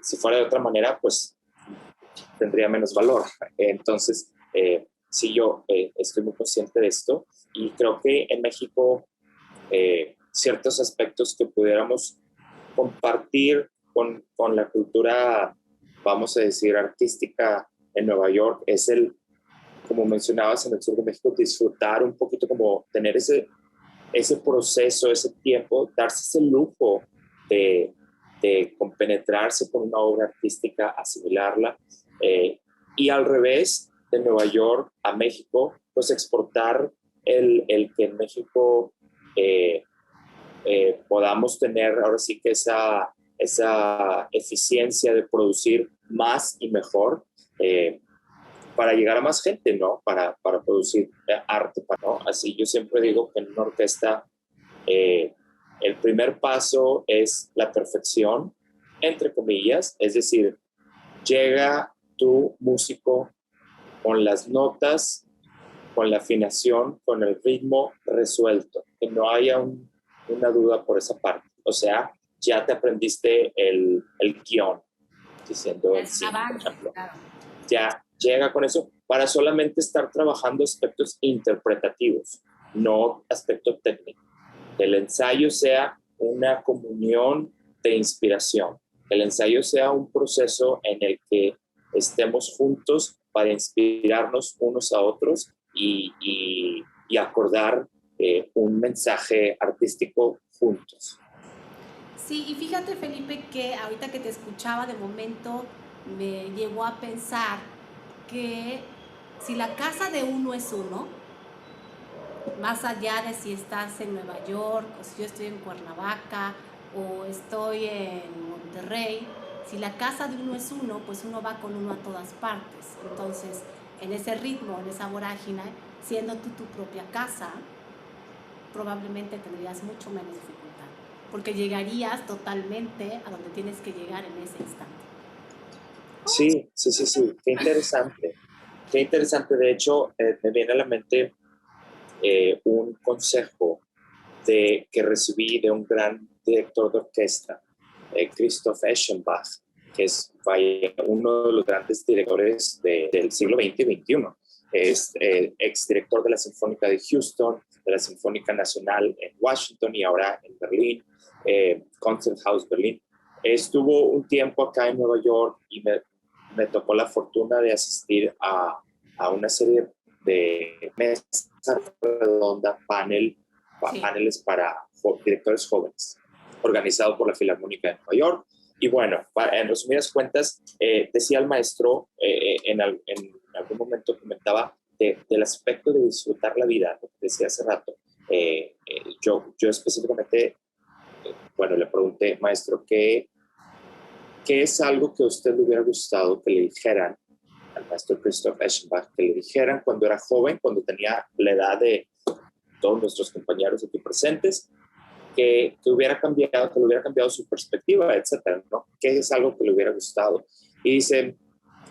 Si fuera de otra manera, pues tendría menos valor. Entonces, sí, yo estoy muy consciente de esto y creo que en México ciertos aspectos que pudiéramos compartir con la cultura, vamos a decir, artística en Nueva York es como mencionabas, en el sur de México, disfrutar un poquito, como tener ese proceso, ese tiempo, darse ese lujo de compenetrarse con una obra artística, asimilarla, y al revés, de Nueva York a México, pues exportar el que en México podamos tener ahora sí que esa eficiencia de producir más y mejor, para llegar a más gente, ¿no? Para producir arte, ¿no? Así yo siempre digo que en una orquesta el primer paso es la perfección, entre comillas, es decir, llega tu músico con las notas, con la afinación, con el ritmo resuelto, que no haya una duda por esa parte. O sea, ya te aprendiste el guión, diciendo el sí, por ejemplo. Ya llega con eso para solamente estar trabajando aspectos interpretativos, no aspecto técnico. Que el ensayo sea una comunión de inspiración. Que el ensayo sea un proceso en el que estemos juntos para inspirarnos unos a otros y acordar un mensaje artístico juntos. Sí, y fíjate, Felipe, que ahorita que te escuchaba de momento me llevó a pensar que si la casa de uno es uno, más allá de si estás en Nueva York o si yo estoy en Cuernavaca o estoy en Monterrey, si la casa de uno es uno, pues uno va con uno a todas partes. Entonces, en ese ritmo, en esa vorágine, siendo tú tu propia casa, probablemente tendrías mucho menos dificultad, porque llegarías totalmente a donde tienes que llegar en ese instante. Sí, qué interesante. Qué interesante. De hecho, me viene a la mente un consejo que recibí de un gran director de orquesta, Christoph Eschenbach, que es uno de los grandes directores del siglo XX y XXI. Es exdirector de la Sinfónica de Houston, de la Sinfónica Nacional en Washington y ahora en Berlín, Concerthaus Berlín. Estuvo un tiempo acá en Nueva York y me me tocó la fortuna de asistir a una serie de mesas redondas, Sí, paneles para directores jóvenes, organizado por la Filarmónica de Nueva York. Y bueno, en resumidas cuentas, decía el maestro, en algún momento comentaba del aspecto de disfrutar la vida, lo que decía hace rato. Yo específicamente, bueno, le pregunté, maestro, ¿qué es algo que a usted le hubiera gustado que le dijeran al maestro Christoph Eschenbach, que le dijeran cuando era joven, cuando tenía la edad de todos nuestros compañeros aquí presentes, que hubiera cambiado, que le hubiera cambiado su perspectiva, etcétera, ¿no? ¿Qué es algo que le hubiera gustado? Y dice,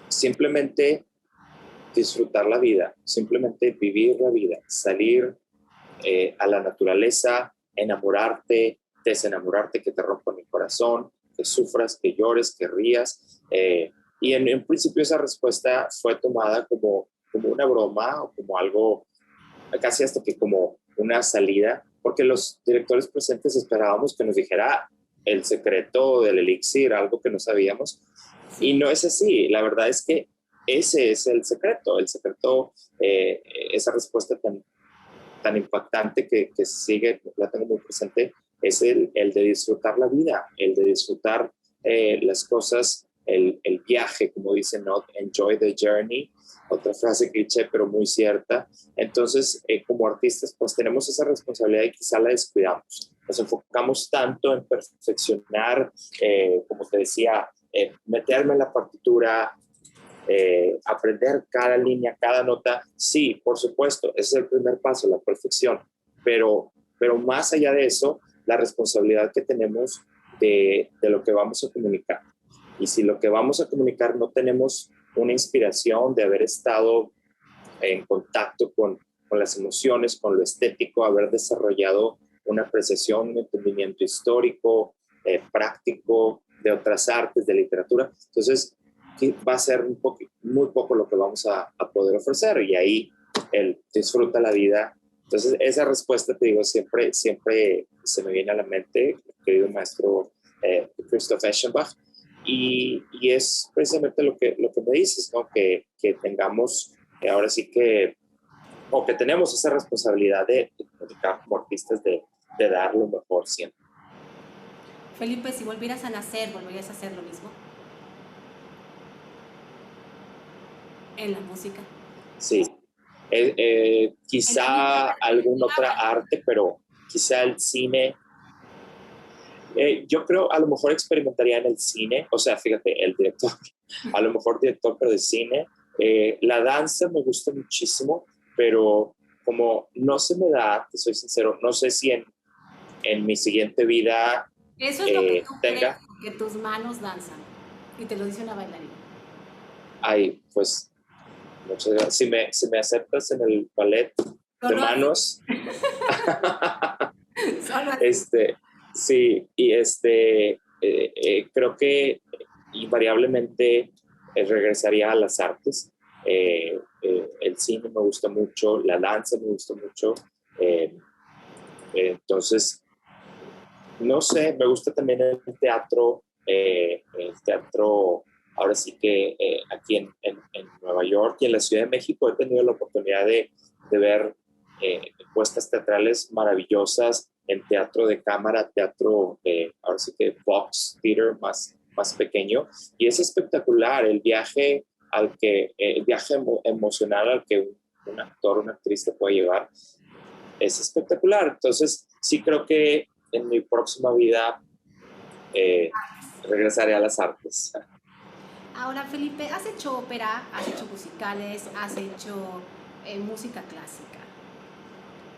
simplemente disfrutar la vida, simplemente vivir la vida, salir a la naturaleza, enamorarte, desenamorarte, que te rompan el corazón, que sufras, que llores, que rías. Y en principio esa respuesta fue tomada como una broma o como algo, casi hasta que como una salida, porque los directores presentes esperábamos que nos dijera el secreto del elixir, algo que no sabíamos. Y sí. no es así, la verdad es que ese es el secreto, esa respuesta tan impactante que sigue, la tengo muy presente, es el de disfrutar la vida, el de disfrutar las cosas, el viaje, como dicen, ¿no? Enjoy the journey, otra frase cliché, pero muy cierta. Entonces, como artistas, pues tenemos esa responsabilidad y quizá la descuidamos. Nos enfocamos tanto en perfeccionar, como te decía, meterme en la partitura, aprender cada línea, cada nota. Sí, por supuesto, ese es el primer paso, la perfección. Pero más allá de eso, la responsabilidad que tenemos de lo que vamos a comunicar. Y si lo que vamos a comunicar no tenemos una inspiración de haber estado en contacto con las emociones, con lo estético, haber desarrollado una apreciación, un entendimiento histórico, práctico de otras artes, de literatura. Entonces, va a ser muy poco lo que vamos a poder ofrecer y ahí el disfruta la vida. Entonces, esa respuesta, te digo, siempre se me viene a la mente, querido maestro Christoph Eschenbach, y es precisamente lo que me dices, ¿no? Que tengamos, ahora sí que, o que tenemos esa responsabilidad de comunicar como artistas, de dar lo mejor siempre. Felipe, si volvieras a nacer, ¿volverías a hacer lo mismo en la música? Sí, En la misma quizá alguna otra perspectiva. arte, pero quizá el cine. Yo creo a lo mejor experimentaría en el cine, o sea, fíjate, el director, a lo mejor director, pero de cine. La danza me gusta muchísimo, pero como no se me da, te soy sincero, no sé si en mi siguiente vida Eso es lo que tú crees, tenga, que tus manos danzan. Y te lo dice una bailarina. ay, pues, muchas gracias. Si me aceptas en el ballet de Solo así. manos, Solo así. este, sí, y creo que invariablemente regresaría a las artes. El cine me gusta mucho, la danza me gusta mucho. eh, entonces, no sé, me gusta también el teatro, ahora sí que aquí en Nueva York y en la Ciudad de México he tenido la oportunidad de ver puestas teatrales maravillosas en teatro de cámara, teatro, ahora sí que box theater más pequeño, y es espectacular el viaje emocional al que un actor, una actriz te puede llevar, es espectacular. Entonces, sí creo que en mi próxima vida eh, regresaré a las artes. Ahora, Felipe, has hecho ópera, has hecho musicales, has hecho música clásica.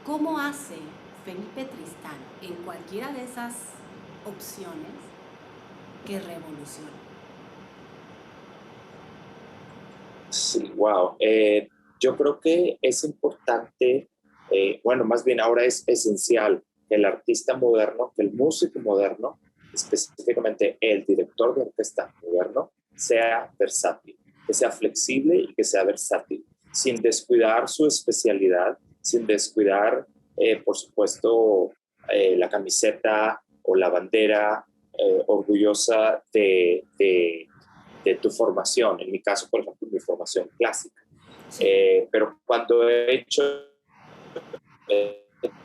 ¿Cómo hace Felipe Tristán en cualquiera de esas opciones que revolucione? Sí, wow. Yo creo que es importante, bueno, más bien ahora es esencial que el artista moderno, que el músico moderno, específicamente el director de orquesta moderno, sea versátil, que sea flexible y que sea versátil, sin descuidar su especialidad, sin descuidar, por supuesto, la camiseta o la bandera orgullosa de tu formación. En mi caso, por ejemplo, mi formación clásica. Sí. Pero cuando he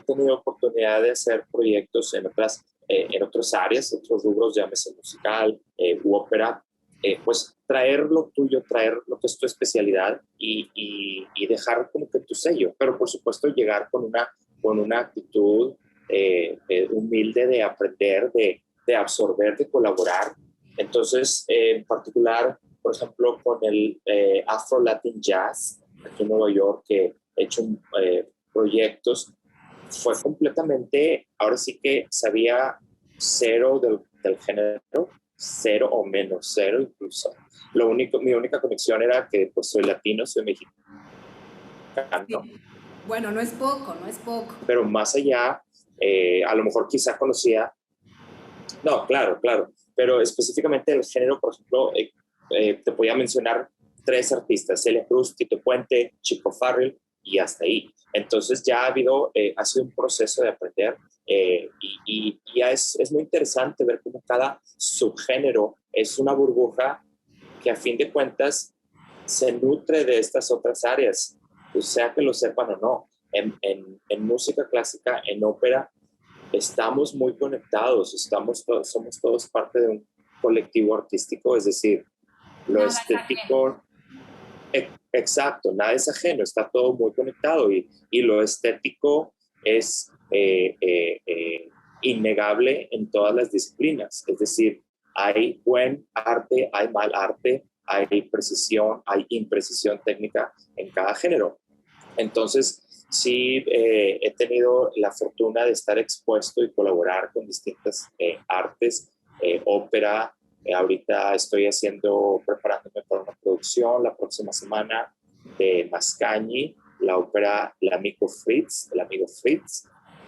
tenido oportunidad de hacer proyectos en otras áreas, otros rubros, llámese musical u ópera, pues traer lo tuyo, traer lo que es tu especialidad y dejar como que tu sello, pero por supuesto llegar con una actitud humilde de aprender, de absorber, de colaborar. Entonces, en particular, por ejemplo, con el Afro Latin Jazz, aquí en Nueva York, que he hecho proyectos, fue completamente, ahora sí que sabía cero del género, cero o menos cero incluso. Mi única conexión era que pues soy latino, soy mexicano. Sí. Bueno, no es poco, no es poco. Pero más allá, a lo mejor quizá conocía, no, claro, claro, pero específicamente el género, por ejemplo, te podía mencionar 3 artistas: Celia Cruz, Tito Puente, Chico Farrell, y hasta ahí. Entonces ya ha sido un proceso de aprender y ya es muy interesante ver cómo cada subgénero es una burbuja que a fin de cuentas se nutre de estas otras áreas, o sea que lo sepan o no. En música clásica, en ópera, estamos muy conectados, somos todos parte de un colectivo artístico, es decir, lo Nada estético, exacto, nada es ajeno, está todo muy conectado y lo estético es innegable en todas las disciplinas, es decir, hay buen arte, hay mal arte, hay precisión, hay imprecisión técnica en cada género. Entonces, sí, he tenido la fortuna de estar expuesto y colaborar con distintas artes, ópera. Ahorita estoy preparándome para una producción la próxima semana de Mascagni, la ópera El amigo Fritz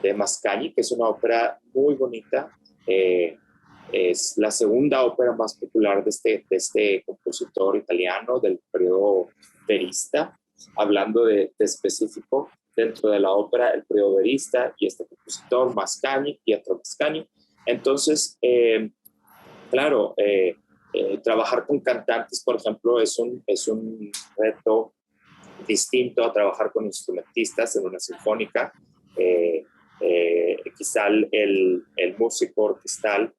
de Mascagni, que es una ópera muy bonita. Es la segunda ópera más popular de este compositor italiano del periodo verista, hablando de específico dentro de la ópera, el periodo verista y este compositor Mascagni, Pietro Mascagni. Entonces, claro, trabajar con cantantes, por ejemplo, es un reto distinto a trabajar con instrumentistas en una sinfónica. Quizá el músico orquestal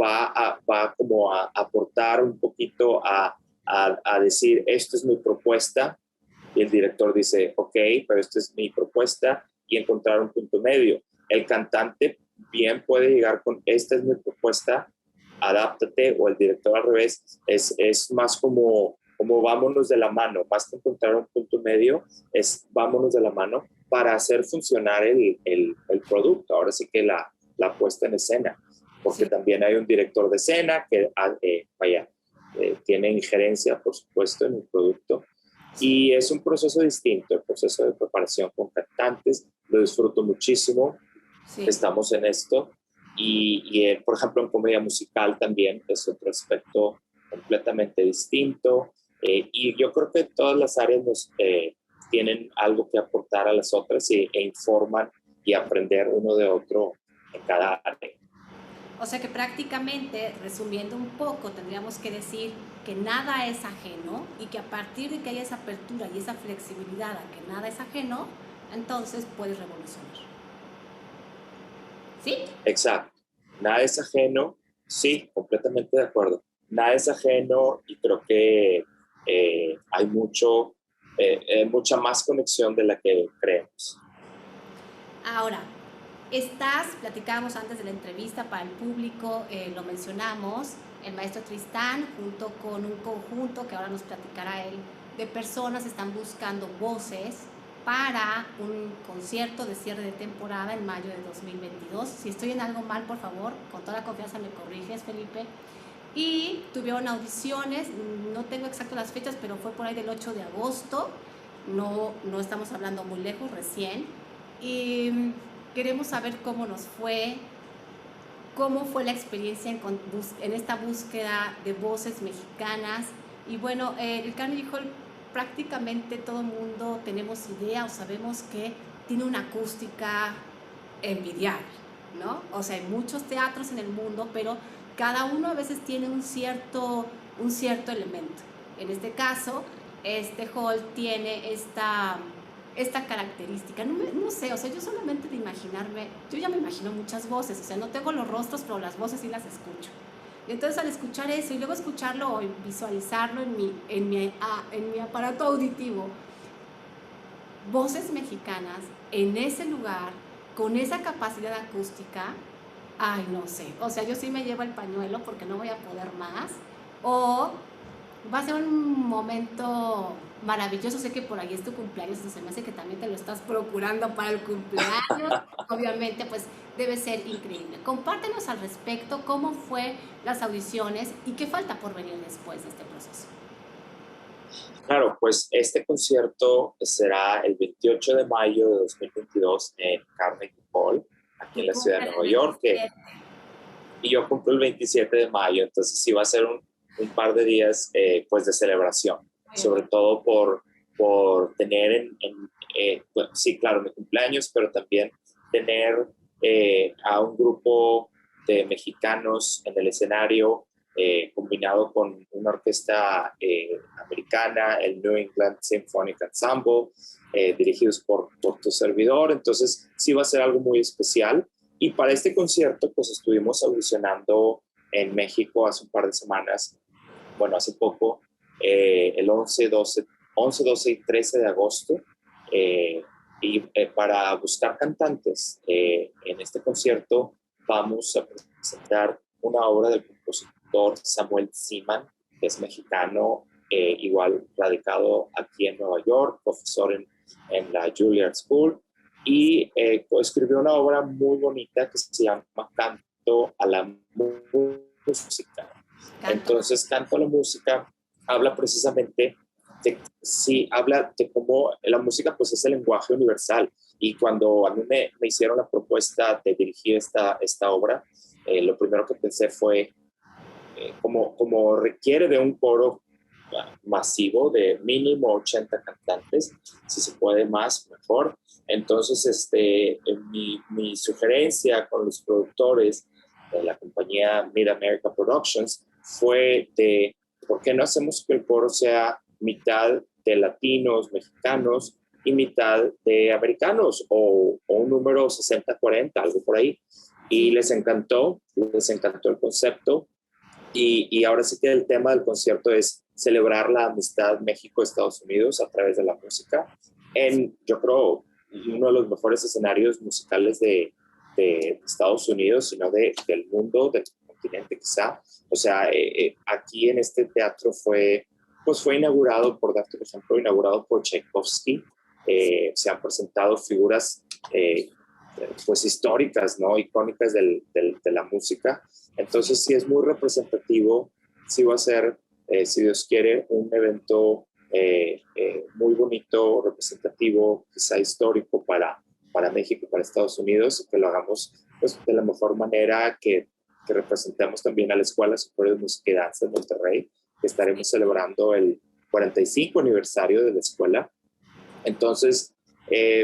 va como a aportar un poquito a decir, esto es mi propuesta, y el director dice, ok, pero esta es mi propuesta, y encontrar un punto medio. El cantante bien puede llegar con, esta es mi propuesta, adáptate, o el director al revés, es más como vámonos de la mano, más que encontrar un punto medio, es vámonos de la mano para hacer funcionar el producto. Ahora sí que la puesta en escena, porque también hay un director de escena que tiene injerencia, por supuesto, en el producto. Y es un proceso distinto, el proceso de preparación con cantantes, lo disfruto muchísimo, estamos en esto. Y por ejemplo, en comedia musical también es otro aspecto completamente distinto. Y yo creo que todas las áreas tienen algo que aportar a las otras e informan y aprender uno de otro en cada área. O sea que prácticamente, resumiendo un poco, tendríamos que decir que nada es ajeno y que a partir de que haya esa apertura y esa flexibilidad a que nada es ajeno, entonces puedes revolucionar. ¿Sí? Exacto. Nada es ajeno, sí, completamente de acuerdo. Nada es ajeno y creo que hay mucha más conexión de la que creemos. Ahora, platicábamos antes de la entrevista para el público, lo mencionamos, el maestro Tristán, junto con un conjunto que ahora nos platicará él, de personas están buscando voces para un concierto de cierre de temporada en mayo de 2022. Si estoy en algo mal, por favor, con toda la confianza me corriges, Felipe. Y tuvieron audiciones, no tengo exacto las fechas, pero fue por ahí del 8 de agosto, no estamos hablando muy lejos, recién. Y queremos saber cómo nos fue, cómo fue la experiencia en esta búsqueda de voces mexicanas. Y bueno, el Carnegie Hall, prácticamente todo el mundo tenemos idea o sabemos que tiene una acústica envidiable, ¿no? O sea, hay muchos teatros en el mundo, pero cada uno a veces tiene un cierto elemento. En este caso, este hall tiene esta característica. No sé, o sea, yo solamente de imaginarme, yo ya me imagino muchas voces, o sea, no tengo los rostros, pero las voces sí las escucho. Y entonces al escuchar eso y luego escucharlo o visualizarlo en mi aparato auditivo, voces mexicanas en ese lugar, con esa capacidad acústica, ay, no sé, o sea, yo sí me llevo el pañuelo porque no voy a poder más, o va a ser un momento maravilloso. Sé que por ahí es tu cumpleaños, entonces se me hace que también te lo estás procurando para el cumpleaños. Obviamente, pues debe ser increíble. Compártenos al respecto cómo fue las audiciones y qué falta por venir después de este proceso. Claro, pues este concierto será el 28 de mayo de 2022 en Carnegie Hall, aquí en la ciudad de Nueva York. Y yo cumplo el 27 de mayo, entonces sí va a ser un par de días pues de celebración, sobre todo por tener bueno, sí, claro, mi cumpleaños, pero también tener a un grupo de mexicanos en el escenario, combinado con una orquesta americana, el New England Symphonic Ensemble, dirigidos por tu servidor. Entonces sí va a ser algo muy especial. Y para este concierto, pues estuvimos audicionando en México hace un par de semanas, bueno, hace poco, el 11, 12 y 13 de agosto, para buscar cantantes. En este concierto vamos a presentar una obra del compositor Samuel Ziman, que es mexicano, igual radicado aquí en Nueva York, profesor en la Juilliard School, y escribió una obra muy bonita que se llama Canto a la Música. Entonces, Canto a la Música habla precisamente habla de cómo la música pues es el lenguaje universal. Y cuando a mí me hicieron la propuesta de dirigir esta obra, lo primero que pensé fue como requiere de un coro masivo de mínimo 80 cantantes, si se puede más, mejor. Entonces, mi sugerencia con los productores de la compañía Mid America Productions fue de, ¿por qué no hacemos que el coro sea mitad de latinos, mexicanos y mitad de americanos, o un número 60-40, algo por ahí? Y les encantó el concepto. Y ahora sí que el tema del concierto es celebrar la amistad México-Estados Unidos a través de la música en, yo creo, uno de los mejores escenarios musicales de Estados Unidos, sino del mundo, del continente quizá. O sea, aquí en este teatro fue inaugurado, por darte un ejemplo, inaugurado por Tchaikovsky. Se han presentado figuras pues históricas, ¿no? Icónicas de la música. Entonces sí es muy representativo, sí va a ser, si Dios quiere, un evento muy bonito, representativo, quizá histórico para México, para Estados Unidos, que lo hagamos pues, de la mejor manera, que representemos también a la Escuela Superior de Música y Danza de Monterrey, que estaremos celebrando el 45 aniversario de la escuela. Entonces,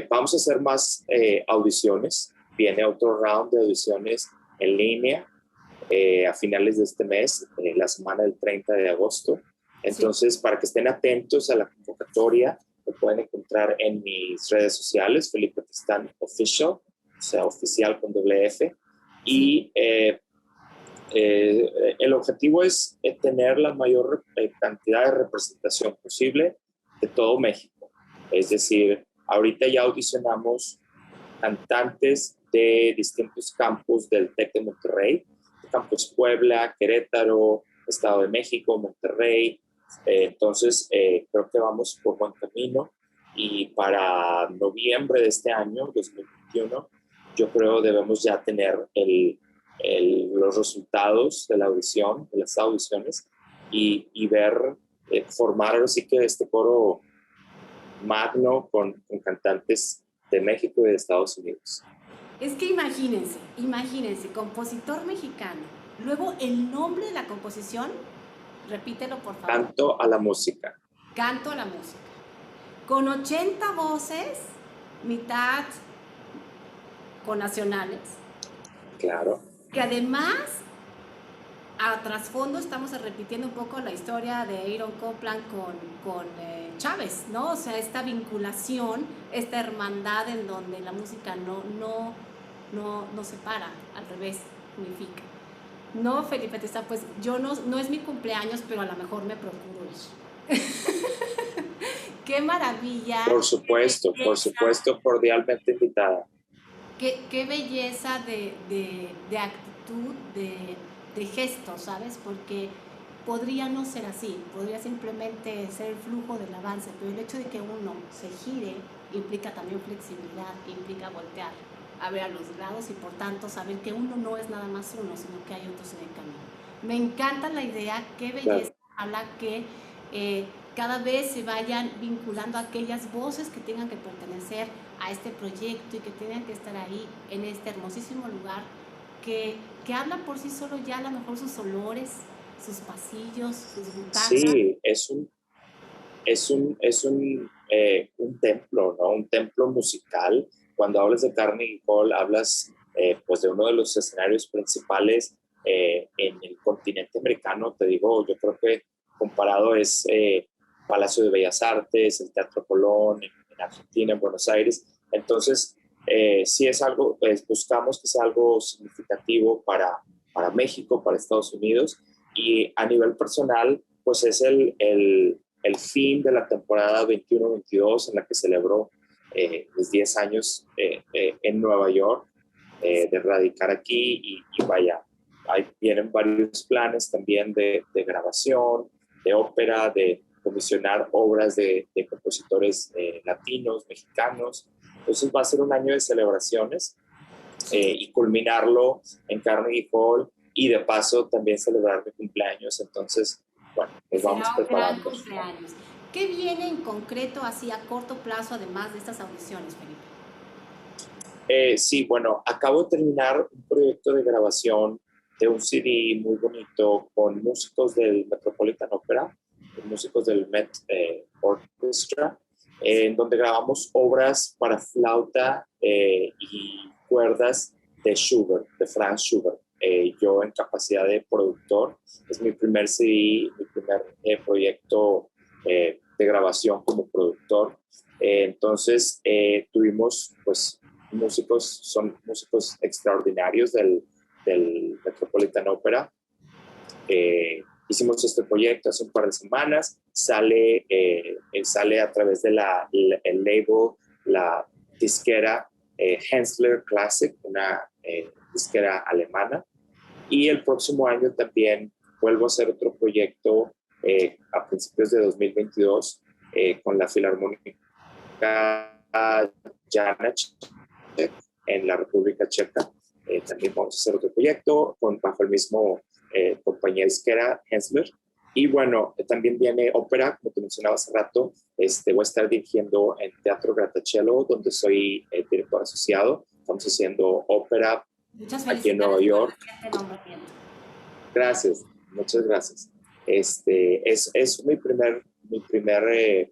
vamos a hacer más audiciones. Viene otro round de audiciones en línea a finales de este mes, la semana del 30 de agosto. Entonces, sí, para que estén atentos a la convocatoria, lo pueden encontrar en mis redes sociales, Felipe Tristán Official, o sea, oficial con doble F. Y el objetivo es tener la mayor cantidad de representación posible de todo México. Es decir, ahorita ya audicionamos cantantes de distintos campus del TEC de Monterrey, campus Puebla, Querétaro, Estado de México, Monterrey. Entonces, creo que vamos por buen camino, y para noviembre de este año, 2021, yo creo debemos ya tener los resultados de la audición, de las audiciones, y ver, formar ahora sí que este coro magno con cantantes de México y de Estados Unidos. Es que imagínense, compositor mexicano. Luego el nombre de la composición, repítelo por favor. Canto a la Música. Canto a la Música. Con 80 voces, mitad con nacionales. Claro. Que además a trasfondo estamos repitiendo un poco la historia de Aaron Copland con Chávez, ¿no? O sea, esta vinculación, esta hermandad en donde la música no separa, al revés, unifica. No, Felipe, pues yo no es mi cumpleaños, pero a lo mejor me procuro ir. Qué maravilla. Por supuesto, cordialmente invitada. Qué belleza de actitud, de gesto, ¿sabes? Porque podría no ser así, podría simplemente ser el flujo del avance, pero el hecho de que uno se gire implica también flexibilidad, implica voltear a ver a los lados y por tanto saber que uno no es nada más uno, sino que hay otros en el camino. Me encanta la idea, qué belleza, ojalá que cada vez se vayan vinculando aquellas voces que tengan que pertenecer a este proyecto y que tengan que estar ahí en este hermosísimo lugar que habla por sí solo ya a lo mejor sus olores, sus pasillos, sus butacas. Sí, un templo, ¿no? Un templo musical. Cuando hablas de Carnegie Hall, hablas pues de uno de los escenarios principales en el continente americano. Te digo, yo creo que comparado es Palacio de Bellas Artes, el Teatro Colón en Argentina, en Buenos Aires. Entonces, sí es algo, buscamos que sea algo significativo para México, para Estados Unidos, y a nivel personal, pues es el fin de la temporada 21-22 en la que celebró los 10 años en Nueva York, de radicar aquí y vaya, ahí vienen varios planes también de grabación, de ópera, de comisionar obras de compositores latinos, mexicanos. Entonces va a ser un año de celebraciones y culminarlo en Carnegie Hall y de paso también celebrar mi cumpleaños. Entonces, bueno, pues vamos preparando. ¿Qué viene en concreto así a corto plazo además de estas audiciones, Felipe? Sí, bueno, acabo de terminar un proyecto de grabación de un CD muy bonito con músicos del Metropolitan Opera, músicos del Met Orchestra, en donde grabamos obras para flauta y cuerdas de Schubert, de Franz Schubert. Yo en capacidad de productor, es mi primer CD, mi primer proyecto de grabación como productor. Entonces tuvimos pues son músicos extraordinarios del Metropolitan Opera. Hicimos este proyecto hace un par de semanas, sale a través de el label, la disquera Hensler Classic, una disquera alemana, y el próximo año también vuelvo a hacer otro proyecto a principios de 2022 con la Filarmónica Janach en la República Checa. También vamos a hacer otro proyecto bajo el mismo compañía disquera Hensler. Y bueno, también viene ópera, como te mencionaba hace rato. Voy a estar dirigiendo en Teatro Grattacielo, donde soy director asociado. Estamos haciendo ópera aquí en Nueva York. Gracias, muchas gracias. Es mi primer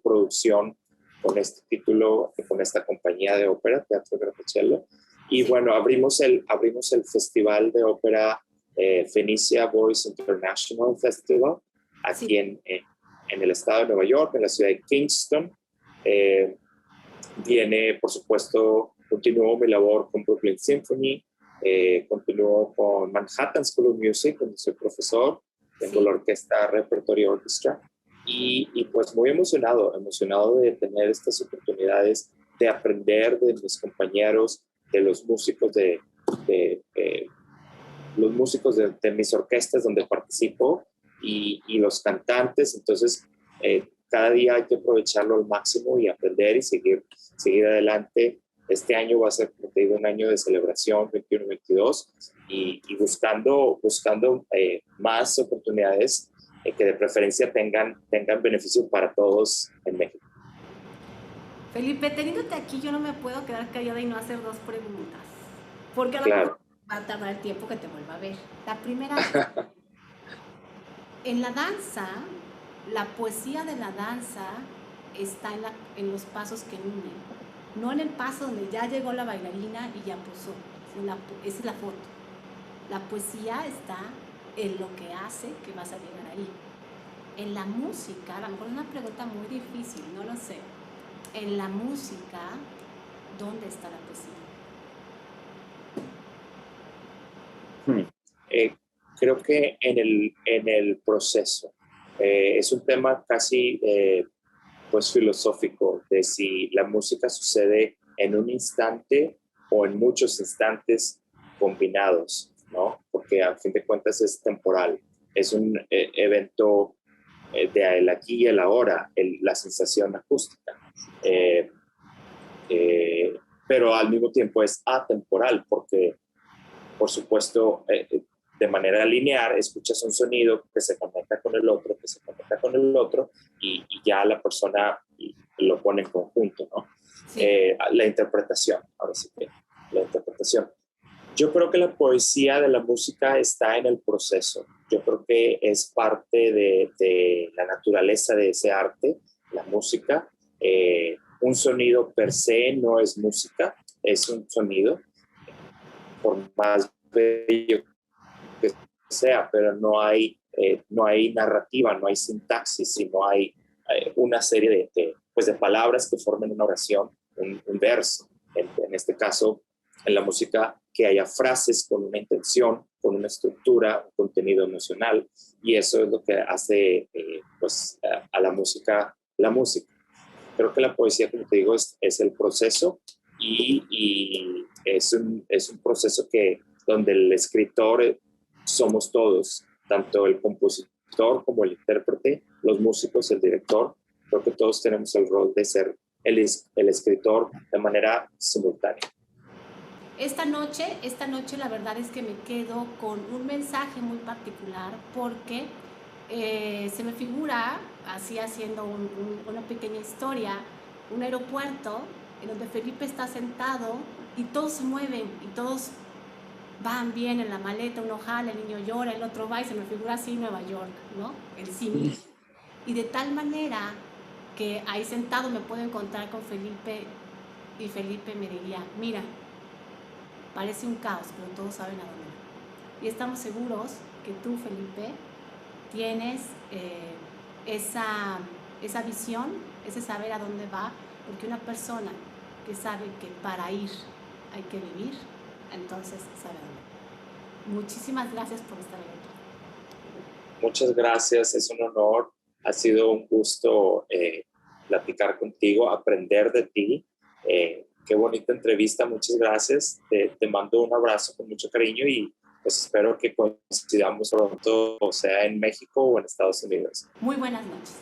producción con este título, con esta compañía de ópera, Teatro Grattacielo. Y bueno, abrimos el Festival de Ópera Phoenicia Voice International Festival, aquí en el estado de Nueva York, en la ciudad de Kingston. Viene, por supuesto, continúo mi labor con Brooklyn Symphony, continúo con Manhattan School of Music, donde soy profesor, tengo la orquesta Repertory Orchestra, y pues muy emocionado de tener estas oportunidades de aprender de mis compañeros, de los músicos de mis orquestas donde participo y los cantantes. Entonces cada día hay que aprovecharlo al máximo y aprender y seguir adelante. Este año va a ser, como te digo, un año de celebración 21-22 y buscando más oportunidades que de preferencia tengan beneficio para todos en México. Felipe, teniéndote aquí, yo no me puedo quedar callada y no hacer dos preguntas, porque a lo mejor va a tardar el tiempo que te vuelva a ver. La primera, en la danza, la poesía de la danza está en los pasos que unen, no en el paso donde ya llegó la bailarina y ya posó. Esa es la foto. La poesía está en lo que hace que vas a llegar ahí. En la música, a lo mejor es una pregunta muy difícil, no lo sé. En la música, ¿dónde está la poesía? Creo que en el proceso. Es un tema casi pues filosófico de si la música sucede en un instante o en muchos instantes combinados, ¿no? Porque a fin de cuentas es temporal, es un evento de el aquí y el ahora, la sensación acústica. Eh, pero al mismo tiempo es atemporal porque, por supuesto, de manera lineal, escuchas un sonido que se conecta con el otro, que se conecta con el otro, y ya la persona lo pone en conjunto, ¿no? Sí. La interpretación, ahora sí que la interpretación. Yo creo que la poesía de la música está en el proceso. Yo creo que es parte de la naturaleza de ese arte, la música. Un sonido per se no es música, es un sonido, por más bello que sea, pero no hay narrativa, no hay sintaxis, y no hay una serie pues de palabras que formen una oración, un verso. En este caso, en la música, que haya frases con una intención, con una estructura, un contenido emocional, y eso es lo que hace pues, a la música la música. Creo que la poesía, como te digo, es el proceso, y es un proceso donde el escritor somos todos, tanto el compositor como el intérprete, los músicos, el director. Creo que todos tenemos el rol de ser el escritor de manera simultánea. Esta noche la verdad es que me quedo con un mensaje muy particular porque se me figura, así haciendo una pequeña historia, un aeropuerto en donde Felipe está sentado y todos se mueven y todos van bien en la maleta, uno jala, el niño llora, el otro va, y se me figura así Nueva York, ¿no? El símil. Y de tal manera que ahí sentado me puedo encontrar con Felipe y Felipe me diría, mira, parece un caos, pero todos saben a dónde va. Y estamos seguros que tú, Felipe, tienes esa visión, ese saber a dónde va, porque una persona que sabe que para ir hay que vivir, entonces sabe a dónde va. Muchísimas gracias por estar aquí. Muchas gracias, es un honor, ha sido un gusto platicar contigo, aprender de ti. Qué bonita entrevista, muchas gracias. Te mando un abrazo con mucho cariño, y pues espero que coincidamos pronto, o sea en México o en Estados Unidos. Muy buenas noches.